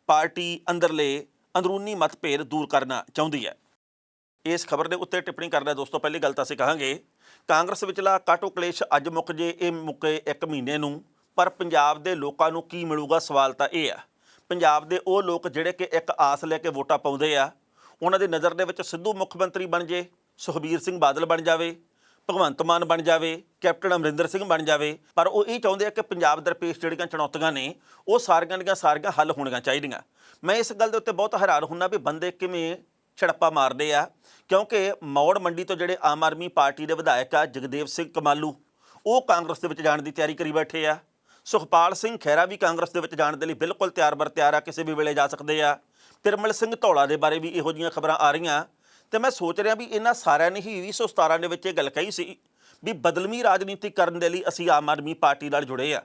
ਪਾਰਟੀ ਅੰਦਰਲੇ ਅੰਦਰੂਨੀ ਮਤਭੇਦ ਦੂਰ ਕਰਨਾ ਚਾਹੁੰਦੀ ਹੈ। ਇਸ ਖਬਰ ਦੇ ਉੱਤੇ ਟਿੱਪਣੀ ਕਰਦਾ ਦੋਸਤੋ, ਪਹਿਲੀ ਗੱਲ ਤਾਂ ਅਸੀਂ ਕਹਾਂਗੇ ਕਾਂਗਰਸ ਵਿਚਲਾ ਕਾਟੋ ਕਲੇਸ਼ ਅੱਜ ਮੁੱਕ ਜੇ, ਇਹ ਮੁੱਕੇ 1 ਮਹੀਨੇ ਨੂੰ, ਪਰ ਪੰਜਾਬ ਦੇ ਲੋਕਾਂ ਨੂੰ ਕੀ ਮਿਲੂਗਾ? ਸਵਾਲ ਤਾਂ ਇਹ ਆ। ਪੰਜਾਬ ਦੇ ਉਹ ਲੋਕ ਜਿਹੜੇ ਕਿ ਇੱਕ ਆਸ ਲੈ ਕੇ ਵੋਟਾਂ ਪਾਉਂਦੇ ਆ, ਉਹਨਾਂ ਦੀ ਨਜ਼ਰ ਦੇ ਵਿੱਚ ਸਿੱਧੂ ਮੁੱਖ ਮੰਤਰੀ ਬਣ ਜੇ, ਸੁਖਬੀਰ ਸਿੰਘ ਬਾਦਲ ਬਣ ਜਾਵੇ, ਭਗਵੰਤ ਮਾਨ ਬਣ ਜਾਵੇ, ਕੈਪਟਨ ਅਮਰਿੰਦਰ ਸਿੰਘ ਬਣ ਜਾਵੇ, ਪਰ ਉਹ ਇਹ ਚਾਹੁੰਦੇ ਆ ਕਿ ਪੰਜਾਬ ਦਰਪੇਸ਼ ਜਿਹੜੀਆਂ ਚੁਣੌਤੀਆਂ ਨੇ ਉਹ ਸਾਰੀਆਂ ਦੀਆਂ ਸਾਰੀਆਂ ਹੱਲ ਹੋਣੀਆਂ ਚਾਹੀਦੀਆਂ। ਮੈਂ ਇਸ ਗੱਲ ਦੇ ਉੱਤੇ ਬਹੁਤ ਹੈਰਾਨ ਹੁੰਦਾ ਵੀ ਬੰਦੇ ਕਿਵੇਂ ਛੜੱਪਾ ਮਾਰਦੇ ਆ, ਕਿਉਂਕਿ ਮੌੜ ਮੰਡੀ ਤੋਂ ਜਿਹੜੇ ਆਮ ਆਦਮੀ ਪਾਰਟੀ ਦੇ ਵਿਧਾਇਕ ਆ ਜਗਦੇਵ ਸਿੰਘ ਕਮਾਲੂ, ਉਹ ਕਾਂਗਰਸ ਦੇ ਵਿੱਚ ਜਾਣ ਦੀ ਤਿਆਰੀ ਕਰੀ ਬੈਠੇ ਆ। ਸੁਖਪਾਲ ਸਿੰਘ ਖਹਿਰਾ ਵੀ ਕਾਂਗਰਸ ਦੇ ਵਿੱਚ ਜਾਣ ਦੇ ਲਈ ਬਿਲਕੁਲ ਤਿਆਰ ਆ, ਕਿਸੇ ਵੀ ਵੇਲੇ ਜਾ ਸਕਦੇ ਆ। ਤਿਰਮਲ ਸਿੰਘ ਧੌਲਾ ਦੇ ਬਾਰੇ ਵੀ ਇਹੋ ਜਿਹੀਆਂ ਖਬਰਾਂ ਆ ਰਹੀਆਂ। ਤੇ ਮੈਂ ਸੋਚ ਰਿਹਾ ਵੀ ਇਹਨਾਂ ਸਾਰਿਆਂ ਨੇ ਹੀ 2017 ਦੇ ਵਿੱਚ ਇਹ ਗੱਲ ਕਹੀ ਸੀ ਵੀ ਬਦਲਵੀਂ ਰਾਜਨੀਤੀ ਕਰਨ ਦੇ ਲਈ ਅਸੀਂ ਆਮ ਆਦਮੀ ਪਾਰਟੀ ਨਾਲ ਜੁੜੇ ਆ।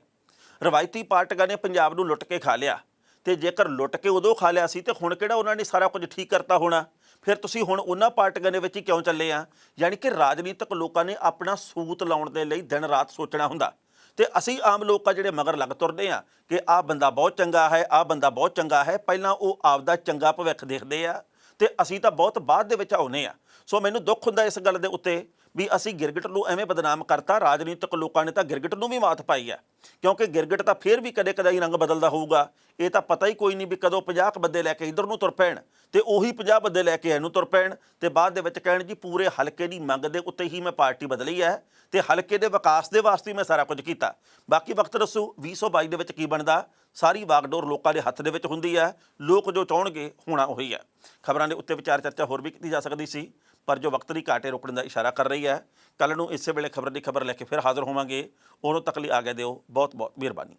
ਰਵਾਇਤੀ ਪਾਰਟੀਆਂ ਨੇ ਪੰਜਾਬ ਨੂੰ ਲੁੱਟ ਕੇ ਖਾ ਲਿਆ, ਤੇ ਜੇਕਰ ਲੁੱਟ ਕੇ ਉਦੋਂ ਖਾ ਲਿਆ ਸੀ ਤੇ ਹੁਣ ਕਿਹੜਾ ਉਹਨਾਂ ਨੇ ਸਾਰਾ ਕੁਝ ਠੀਕ ਕਰਤਾ ਹੋਣਾ? ਫਿਰ ਤੁਸੀਂ ਹੁਣ ਉਹਨਾਂ ਪਾਰਟੀਆਂ ਦੇ ਵਿੱਚ ਹੀ ਕਿਉਂ ਚੱਲੇ ਆ? ਯਾਨੀ ਕਿ ਰਾਜਨੀਤਿਕ ਲੋਕਾਂ ਨੇ ਆਪਣਾ ਸੂਤ ਲਾਉਣ ਦੇ ਲਈ ਦਿਨ ਰਾਤ ਸੋਚਣਾ ਹੁੰਦਾ। ਤੇ ਅਸੀਂ ਆਮ ਲੋਕ ਆ ਜਿਹੜੇ ਮਗਰ ਲੱਗ ਤੁਰਦੇ ਆ ਕਿ ਆਹ ਬੰਦਾ ਬਹੁਤ ਚੰਗਾ ਹੈ, ਆਹ ਬੰਦਾ ਬਹੁਤ ਚੰਗਾ ਹੈ। ਪਹਿਲਾਂ ਉਹ ਆਪਦਾ ਚੰਗਾ ਭਵਿੱਖ ਦੇਖਦੇ ਆ ਤੇ ਅਸੀਂ ਤਾਂ ਬਹੁਤ ਬਾਅਦ ਦੇ ਵਿੱਚ ਆਉਨੇ ਆ। ਸੋ ਮੈਨੂੰ ਦੁੱਖ ਹੁੰਦਾ ਇਸ ਗੱਲ ਦੇ ਉੱਤੇ ਵੀ ਅਸੀਂ ਗਿਰਗਿਟ ਨੂੰ ਐਵੇਂ ਬਦਨਾਮ ਕਰਤਾ। ਰਾਜਨੀਤਿਕ ਲੋਕਾਂ ਨੇ ਤਾਂ ਗਿਰਗਿਟ ਨੂੰ ਵੀ ਮਾਤ ਪਾਈ ਹੈ, ਕਿਉਂਕਿ ਗਿਰਗਿਟ ਤਾਂ ਫੇਰ ਵੀ ਕਦੇ ਕਦੇ ਹੀ ਰੰਗ ਬਦਲਦਾ ਹੋਊਗਾ। ਇਹ ਤਾਂ ਪਤਾ ਹੀ ਕੋਈ ਨਹੀਂ ਵੀ ਕਦੋਂ 50 ਕੁ ਬੰਦੇ ਲੈ ਕੇ ਇੱਧਰ ਨੂੰ ਤੁਰ ਪੈਣ ਤੇ ਉਹੀ 50 ਬੰਦੇ ਲੈ ਕੇ ਇਹਨੂੰ ਤੁਰ ਪੈਣ ਤੇ ਬਾਅਦ ਦੇ ਵਿੱਚ ਕਹਿਣ ਜੀ ਪੂਰੇ ਹਲਕੇ ਦੀ ਮੰਗ ਦੇ ਉੱਤੇ ਹੀ ਮੈਂ ਪਾਰਟੀ ਬਦਲੀ ਹੈ ਤੇ ਹਲਕੇ ਦੇ ਵਿਕਾਸ ਦੇ ਵਾਸਤੇ ਮੈਂ ਸਾਰਾ ਕੁਝ ਕੀਤਾ। ਬਾਕੀ ਵਕਤ ਦੱਸੂ 2022 ਦੇ ਵਿੱਚ ਕੀ ਬਣਦਾ। ਸਾਰੀ ਵਾਗਡੋਰ ਲੋਕਾਂ ਦੇ ਹੱਥ ਦੇ ਵਿੱਚ ਹੁੰਦੀ ਹੈ। ਲੋਕ ਜੋ ਚਾਹਣਗੇ ਹੋਣਾ ਉਹੀ ਹੈ। ਖਬਰਾਂ ਦੇ ਉੱਤੇ ਵਿਚਾਰ ਚਰਚਾ ਹੋਰ ਵੀ ਕੀਤੀ ਜਾ ਸਕਦੀ ਸੀ, ਪਰ ਜੋ ਵਕਤ ਦੀ ਘਾਟੇ ਰੋਕਣ ਦਾ ਇਸ਼ਾਰਾ ਕਰ ਰਹੀ ਹੈ। ਕੱਲ੍ਹ ਨੂੰ ਇਸੇ ਵੇਲੇ ਖਬਰ ਦੀ ਖਬਰ ਲੈ ਕੇ ਫਿਰ ਹਾਜ਼ਰ ਹੋਵਾਂਗੇ। ਉਦੋਂ ਤੱਕ ਲਈ ਆਗਿਆ ਦਿਓ। ਬਹੁਤ ਬਹੁਤ ਮਿਹਰਬਾਨੀ।